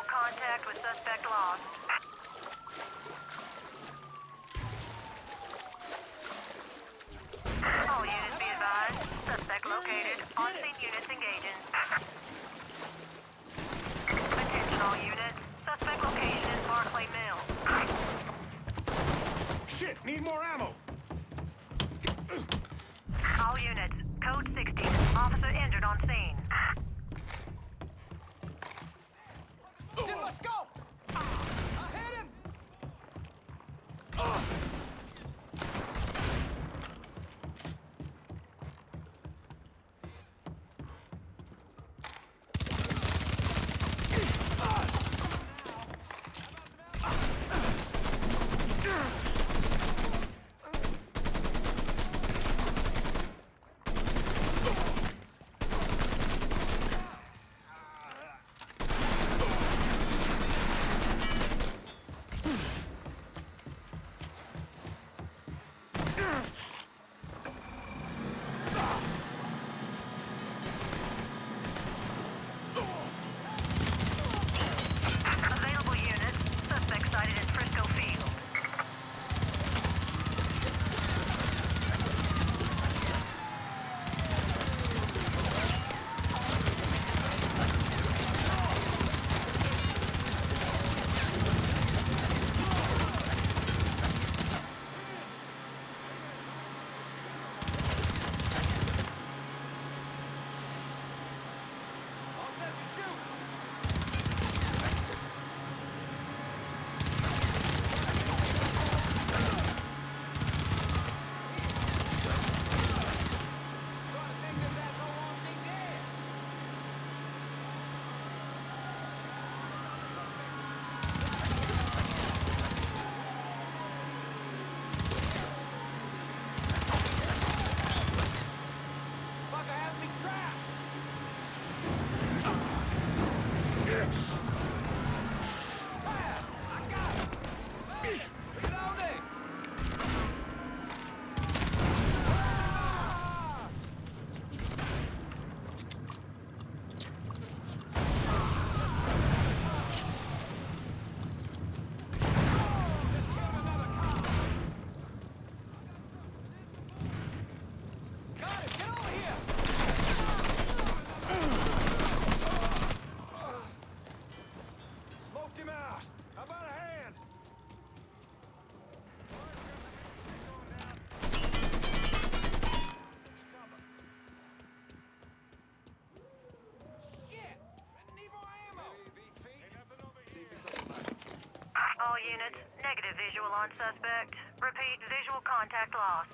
Contact with suspect lost. All units be advised. Suspect located.
Need more ammo.
All units, code 60. Officer injured on scene.
Sit, let's go! I hit him!
Available units, suspect sighted in Frisco Field. Fucker has me trapped! I got him! Reloading! Got it! Get over here!
Smoked him out. How about a hand?
Shit! Need more ammo!
All units, negative visual on suspect. Repeat, visual contact lost.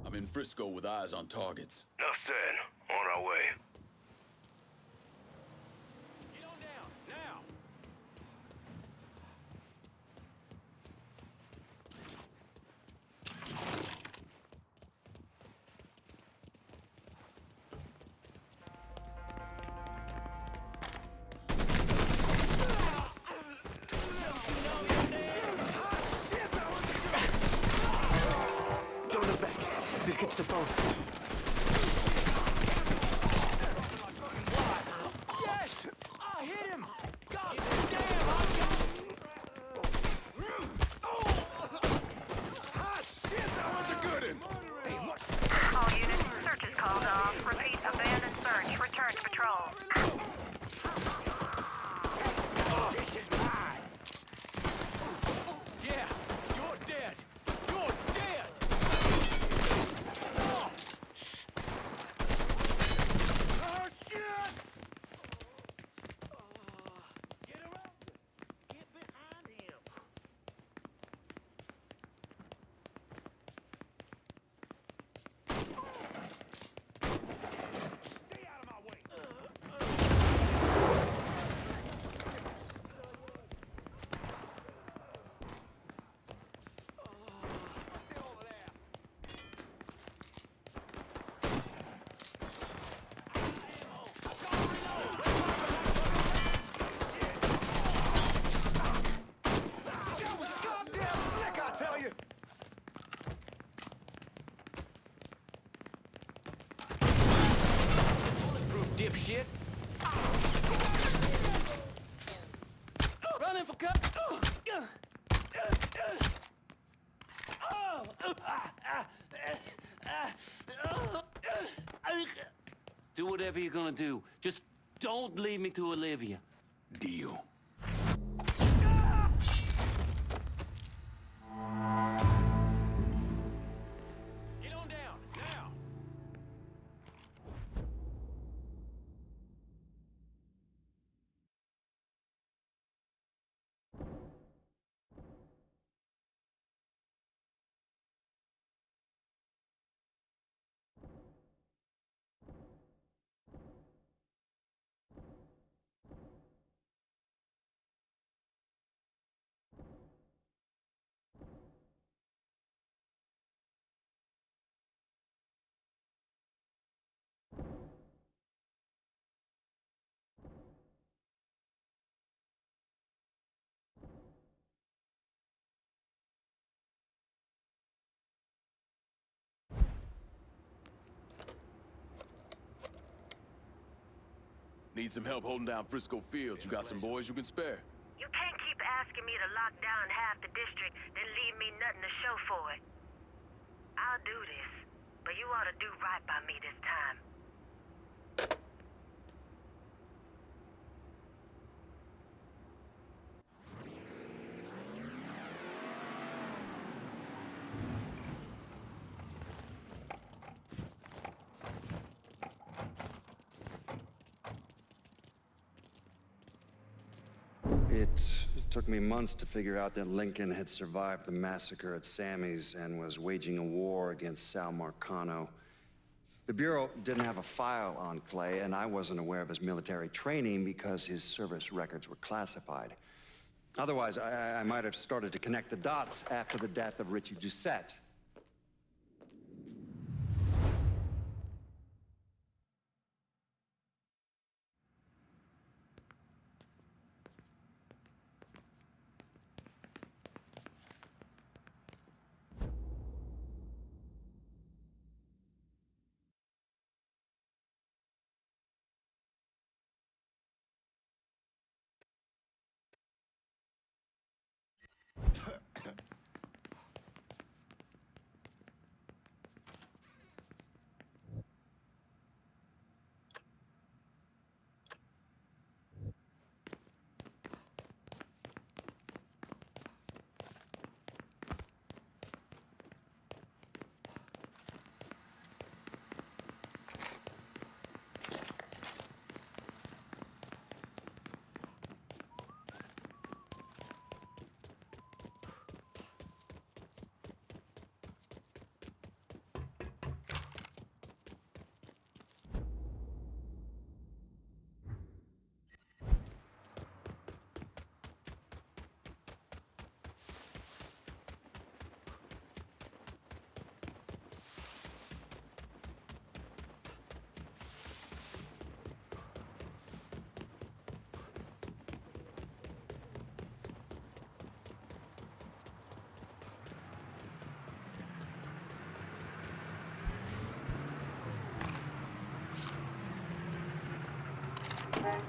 I'm in Frisco with eyes on targets.
Enough said. On our way.
Get on down, now!
Don't look back. Just get to the phone.
Yes! I hit him! God damn!
Hot shit, that was a good one. Hey, what?
All units, Repeat, abandoned search. Return to patrol.
This is mine.
Yeah, you're dead. You're dead.
Oh shit! Get around. Get behind him. Stay out of my way.
Goddamn slick, I tell you!
Bulletproof dipshit. Running for cover.
Do whatever you're gonna do. Just don't leave me to Olivia.
Deal.
Get on down, now!
Need some help holding down Frisco Fields. You got some boys you can spare?
You can't keep asking me to lock down half the district, then leave me nothing to show for it. I'll do this, but you ought to do right by me this time.
It took me months to figure out that Lincoln had survived the massacre at Sammy's and was waging a war against Sal Marcano. The Bureau didn't have a file on Clay, and I wasn't aware of his military training because his service records were classified. Otherwise, I might have started to connect the dots after the death of Richie Doucette.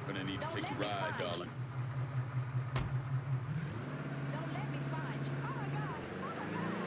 Gonna need to take a ride, darling.
Don't let me find you. Oh my God! Oh my God!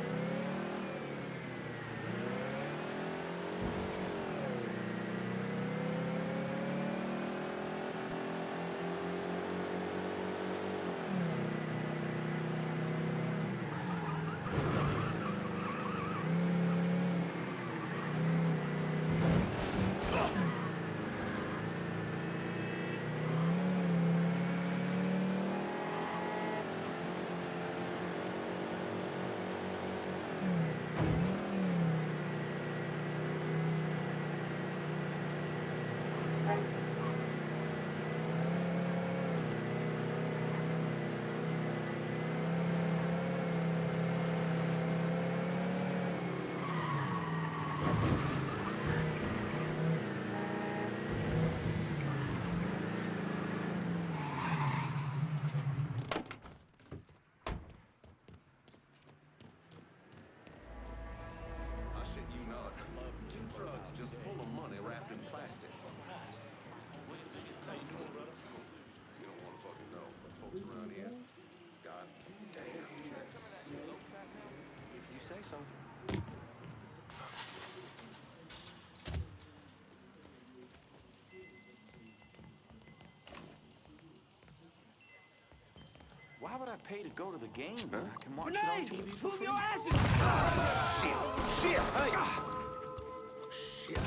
Why would I pay to go to the game when I can watch it on TV for free?
Your asses! Shit! Hey! Shit!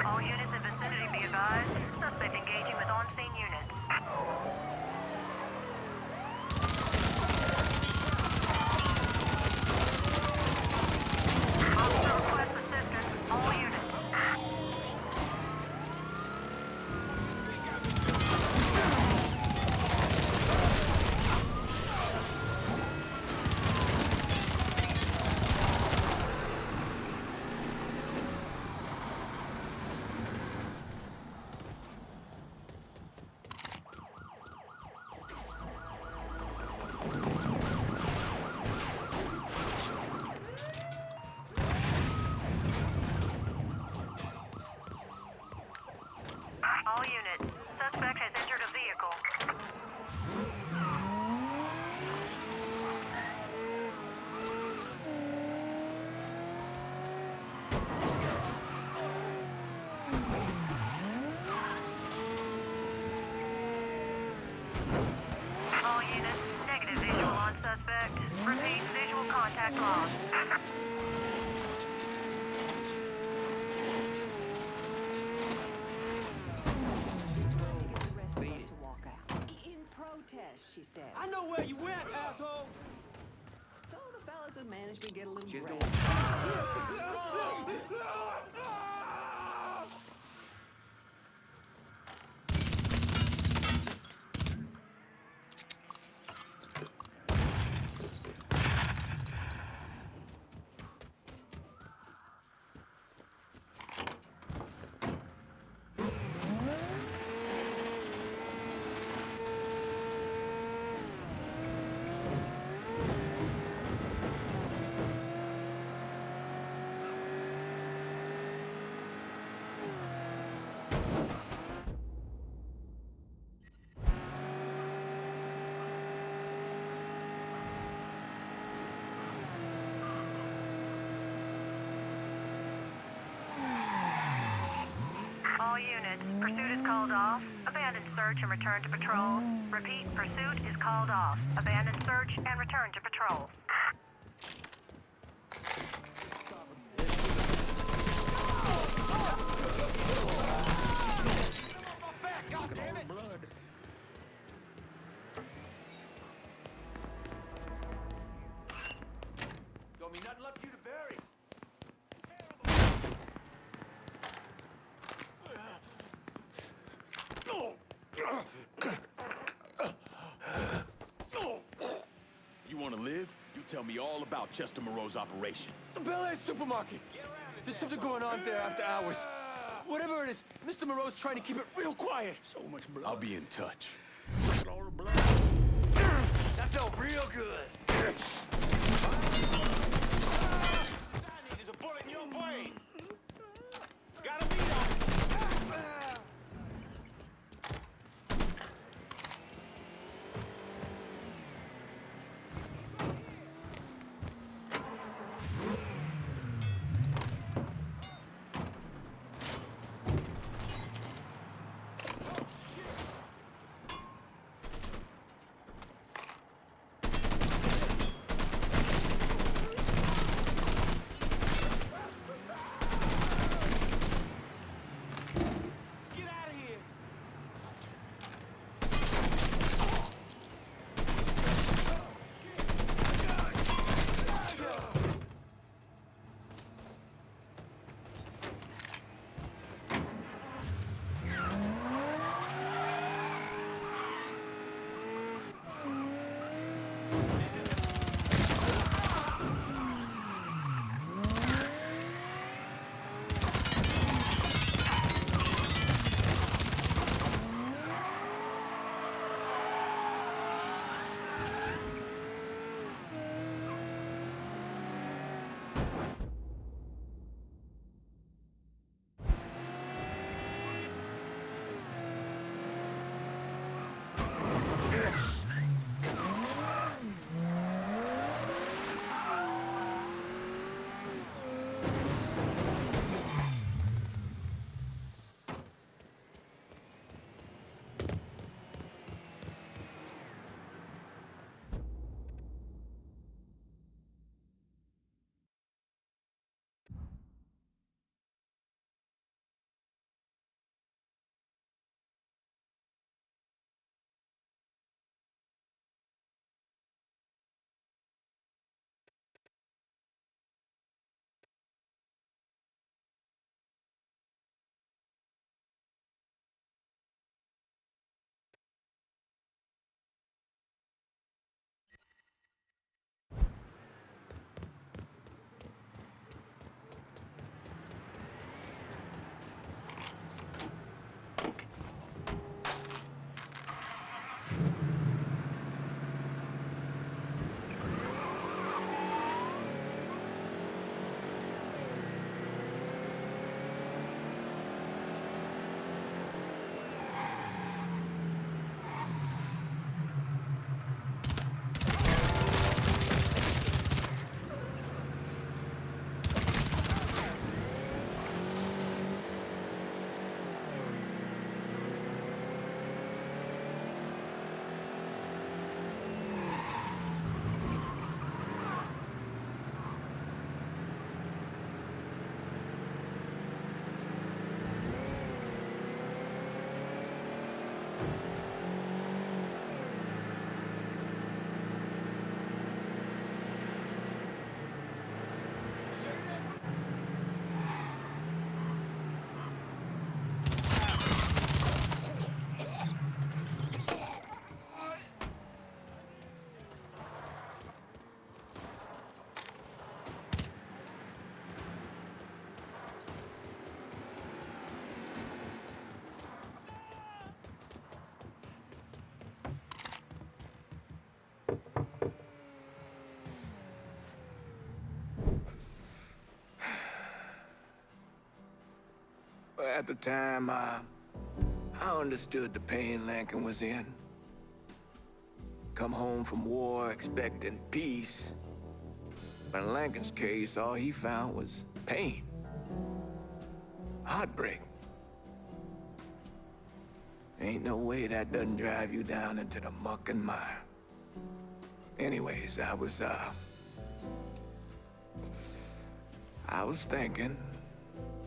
All units in vicinity be advised. Suspect engaging with on-scene units. Officer requests assistance. All units. All units. Suspect has entered a vehicle. All units. Negative visual on suspect. Repeat, visual contact lost.
In protest, she says.
I know where you went, asshole!
Told the fellas in management get a little
She's
break.
going.
All units. Pursuit is called off. Abandon search and return to patrol. Repeat, pursuit is called off. Abandon search and return to patrol.
God damn it! Blood. Don't mean nothing left for you to bury.
tell me all about Chester Moreau's operation.
The Beliall supermarket. There's something going on there after hours. Whatever it is, Mr. Moreau's trying to keep it real quiet.
So much blood.
I'll be in touch.
All the blood.
That felt real good.
There's a bullet in your brain. Gotta beat on.
At the time, I understood the pain Lincoln was in. Come home from war expecting peace. But in Lincoln's case, all he found was pain. Heartbreak. Ain't no way that doesn't drive you down into the muck and mire. Anyways, I was thinking,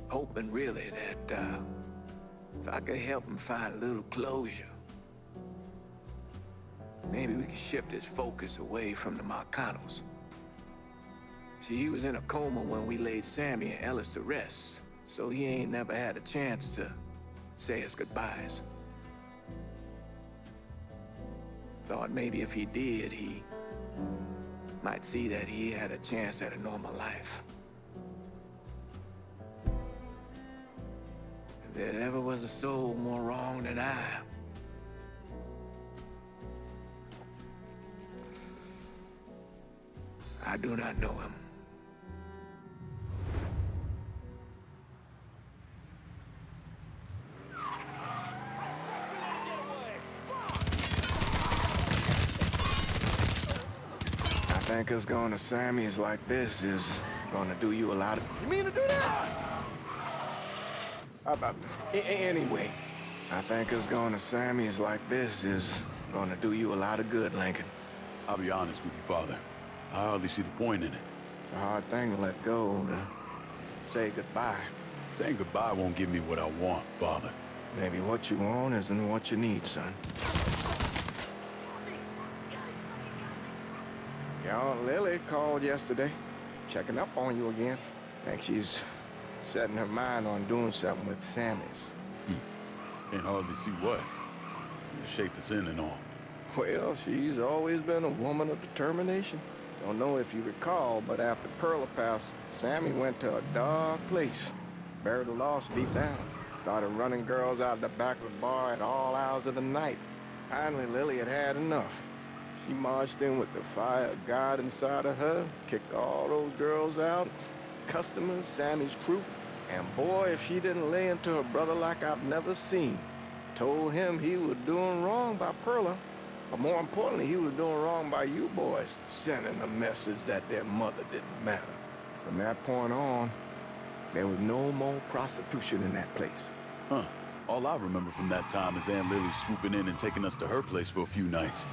hoping really that if I could help him find a little closure, maybe we could shift his focus away from the Marcanos. See, he was in a coma when we laid Sammy and Ellis to rest, so he ain't never had a chance to say his goodbyes. Thought maybe if he did, he might see that he had a chance at a normal life. If there ever was a soul more wrong than I do not know him. I think us going to Sammy's like this is gonna do you a lot of... You mean to do that? How about... Anyway, I think us going to Sammy's like this is gonna do you a lot of good, Lincoln.
I'll be honest with you, Father. I hardly see the point in it.
It's a hard thing to let go, to say goodbye.
Saying goodbye won't give me what I want, Father.
Maybe what you want isn't what you need, son. Your Aunt Lily called yesterday, checking up on you again. Think she's setting her mind on doing something with Sammy's.
Can't hardly see what. The shape it's in and all.
Well, she's always been a woman of determination. Don't know if you recall, but after Perla passed, Sammy went to a dark place. Buried the lost deep down. Started running girls out of the back of the bar at all hours of the night. Finally, Lily had had enough. She marched in with the fire of God inside of her, kicked all those girls out, customers, Sammy's crew. And boy, if she didn't lay into her brother like I've never seen. Told him he was doing wrong by Perla. But more importantly, he was doing wrong by you boys, sending a message that their mother didn't matter. From that point on, there was no more prostitution in that place.
Huh. All I remember from that time is Aunt Lily swooping in and taking us to her place for a few nights.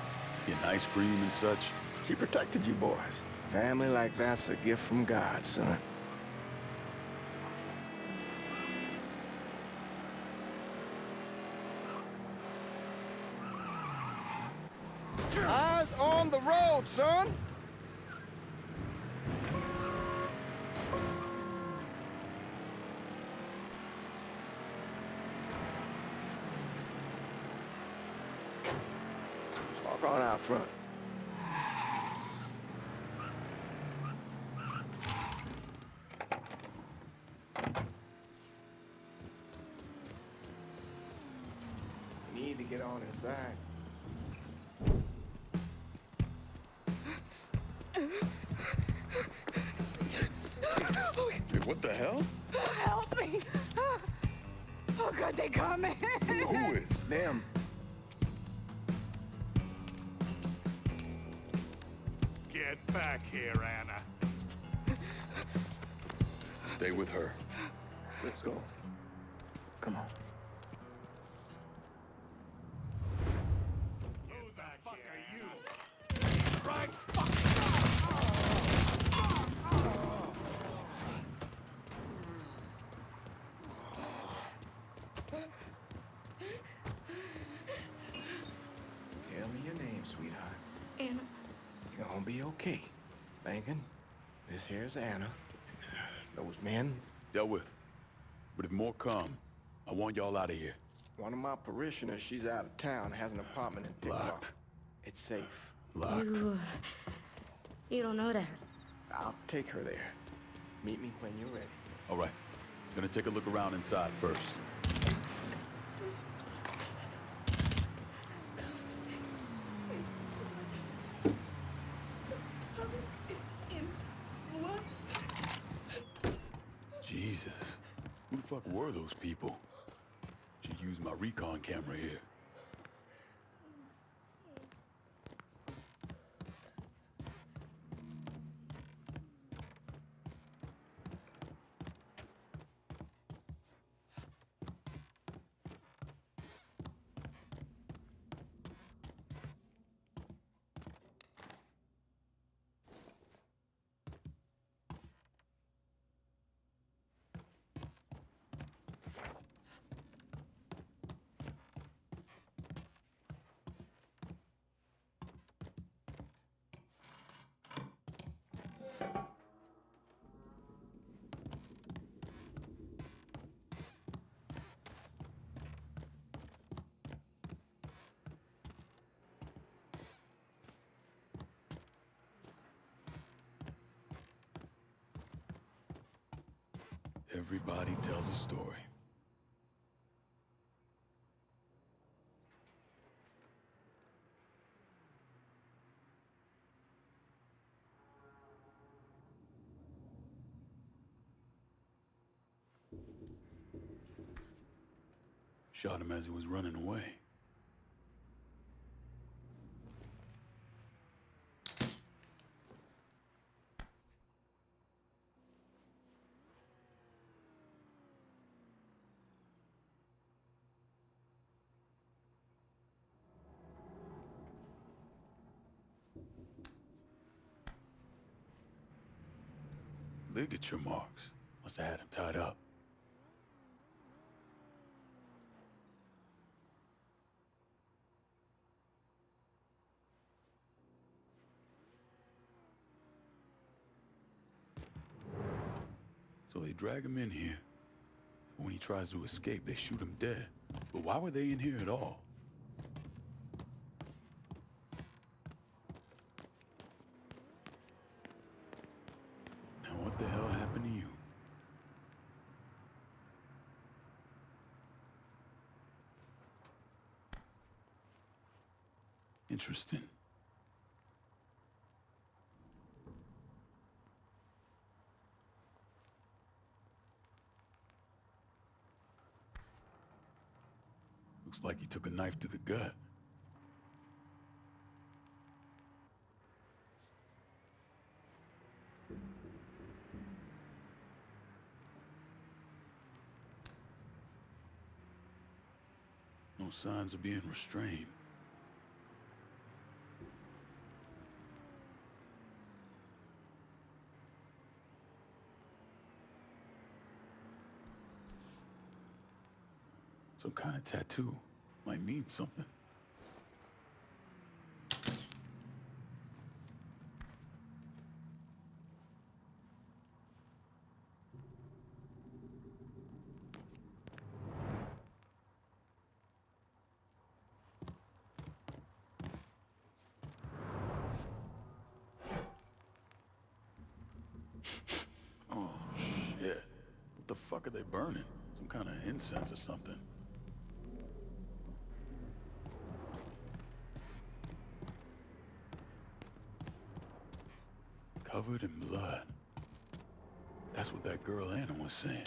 Getting ice cream and such.
She protected you boys. Family like that's a gift from God, son. Eyes on the road, son! Let's walk on out front. Need to get on inside.
Hey, what the hell?
Help me! Oh, God, they coming!
Who is?
Them.
Get back here, Anna.
Stay with her.
Let's go. Come on.
Who the fuck are you? Right fuck!
Tell me your name, sweetheart.
Anna.
You're gonna be okay. Thinking, this here's Anna. Those men.
Dealt with. But if more come, I want y'all out of here.
One of my parishioners, she's out of town, has an apartment in TikTok.
Locked.
It's safe.
Locked.
You don't know that.
I'll take her there. Meet me when you're ready.
All right. Gonna take a look around inside first. Jesus. Who the fuck were those people? Should use my recon camera here. Everybody tells a story. Shot him as he was running away. Ligature marks. Must have had him tied up. So they drag him in here. When he tries to escape, they shoot him dead. But why were they in here at all? Now what the hell happened to you? Interesting. Looks like he took a knife to the gut. No signs of being restrained. Some kind of tattoo might mean something. Oh, shit. What the fuck are they burning? Some kind of incense or something. Covered in blood. That's what that girl Anna was saying.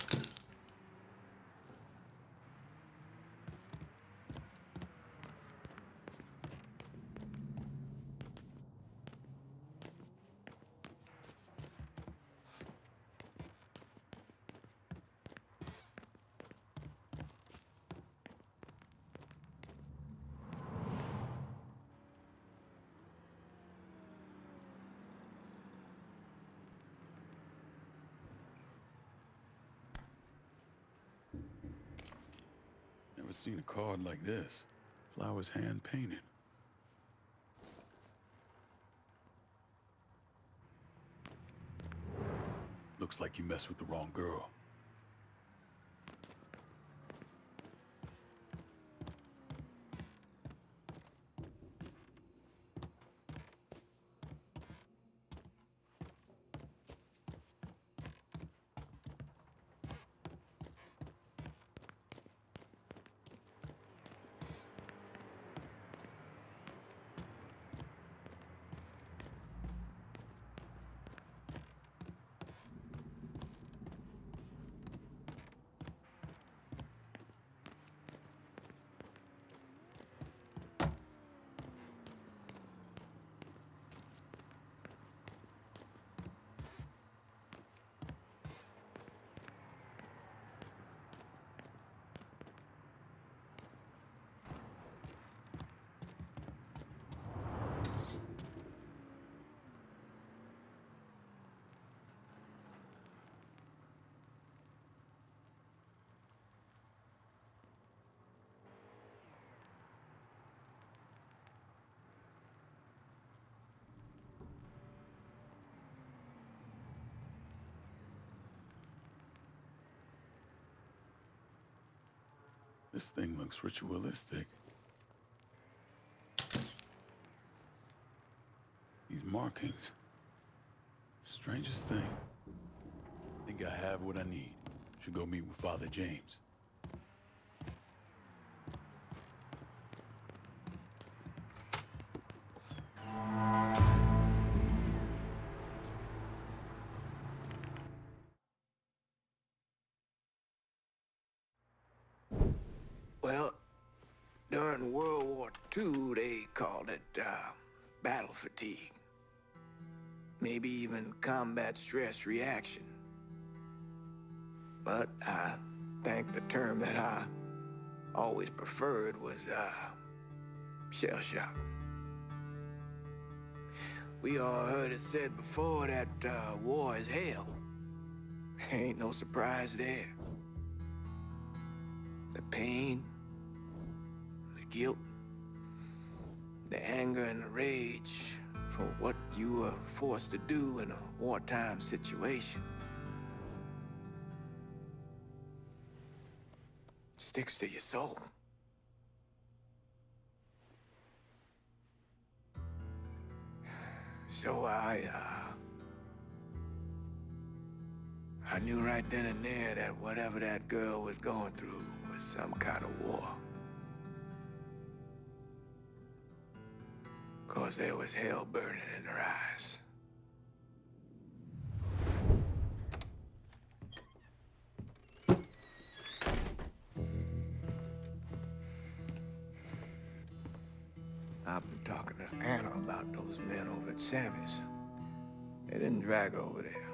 Never seen a card like this. Flowers hand-painted. Looks like you messed with the wrong girl. This thing looks ritualistic. These markings. Strangest thing. I think I have what I need. Should go meet with Father James.
Well, during World War II, they called it battle fatigue. Maybe even combat stress reaction. But I think the term that I always preferred was shell shock. We all heard it said before that war is hell. Ain't no surprise there. The pain, the guilt, the anger and the rage for what you were forced to do in a wartime situation sticks to your soul. So I knew right then and there that whatever that girl was going through was some kind of war. 'Cause there was hell burning in her eyes. I've been talking to Anna about those men over at Sammy's. They didn't drag her over there.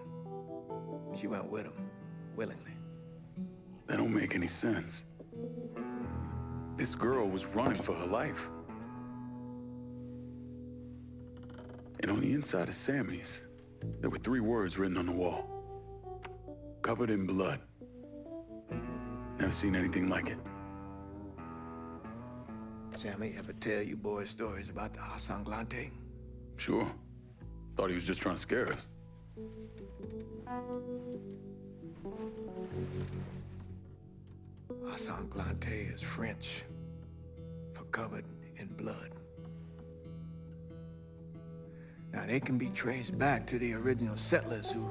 She went with them, willingly.
That don't make any sense. This girl was running for her life. And on the inside of Sammy's, there were 3 words written on the wall. Covered in blood. Never seen anything like it.
Sammy ever tell you boys stories about the Asanglante?
Sure. Thought he was just trying to scare us.
Asanglante is French for covered in blood. Now, they can be traced back to the original settlers who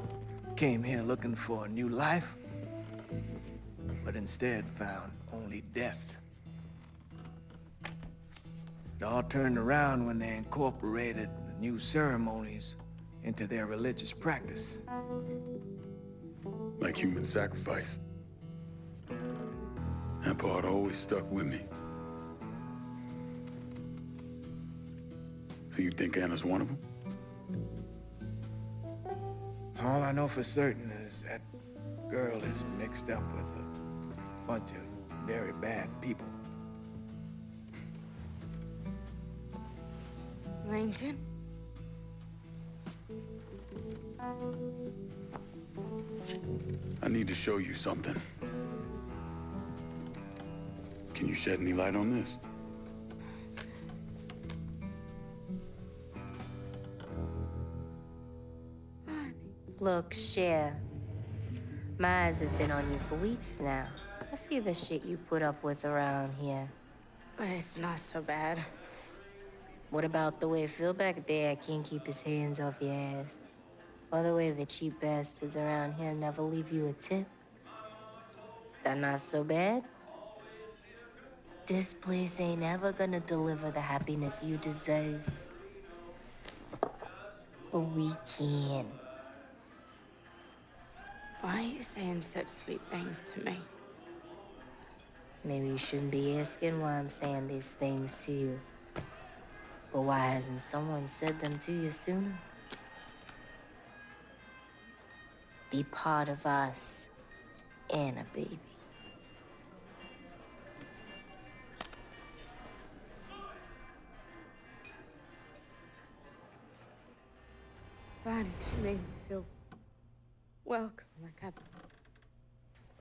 came here looking for a new life, but instead found only death. It all turned around when they incorporated the new ceremonies into their religious practice.
Like human sacrifice. That part always stuck with me. So you think Anna's one of them?
All I know for certain is that girl is mixed up with a bunch of very bad people.
Lincoln?
I need to show you something. Can you shed any light on this?
Look, Cher. My eyes have been on you for weeks now. I see the shit you put up with around here.
It's not so bad.
What about the way Phil back there can't keep his hands off your ass? Or the way the cheap bastards around here never leave you a tip? That not so bad? This place ain't ever gonna deliver the happiness you deserve. But we can.
Why are you saying such sweet things to me?
Maybe you shouldn't be asking why I'm saying these things to you. But why hasn't someone said them to you sooner? Be part of us, Anna, baby.
Bonnie, she made me feel welcome, like I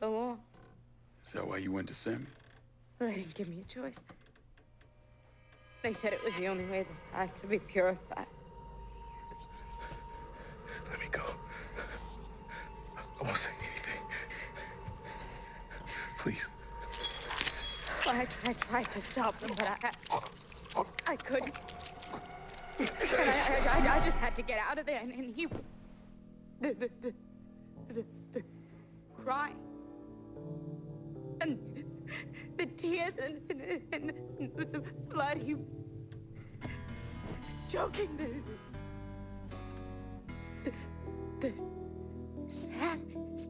belonged.
Is that why you went to Sammy?
Well, they didn't give me a choice. They said it was the only way that I could be purified.
Let me go. I won't say anything. Please.
Well, I tried to stop them, but I couldn't. And I just had to get out of there, and he... The crying. And the tears and the blood, he was choking the sadness.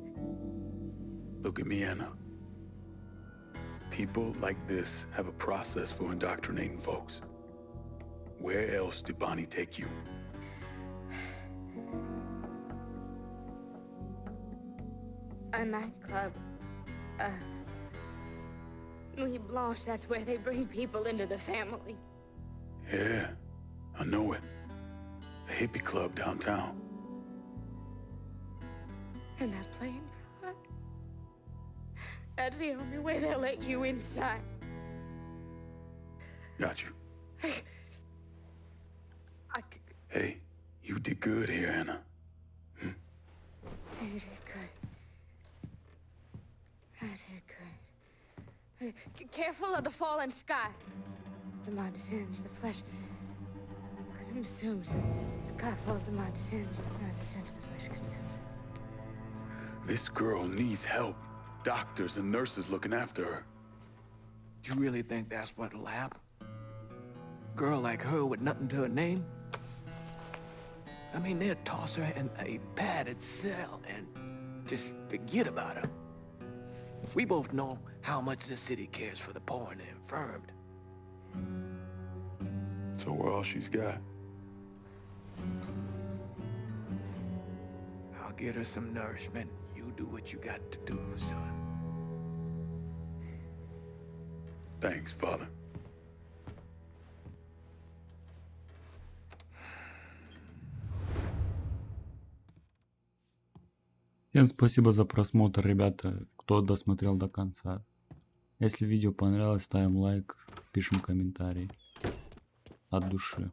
Look at me, Anna. People like this have a process for indoctrinating folks. Where else did Bonnie take you?
A nightclub. Nuit Blanche, that's where they bring people into the family.
Yeah, I know it. A hippie club downtown.
And that playing card? That's the only way they'll let you inside.
Got you. Hey, you did good here, Anna.
You did good. I did good. Careful of the fallen sky. The mind descends, the flesh consumes. The sky falls, the mind descends, the mind descends, the flesh consumes.
This girl needs help. Doctors and nurses looking after her.
You really think that's what'll happen? Girl like her with nothing to her name? I mean, they'll toss her in a padded cell and just forget about her. We both know how much the city cares for the poor and the infirmed.
So we're all she's got.
I'll get her some nourishment. You do what you got to do, son.
Thanks, Father.
Всем спасибо за просмотр, ребята, кто досмотрел до конца. Если видео понравилось, ставим лайк, пишем комментарий от души.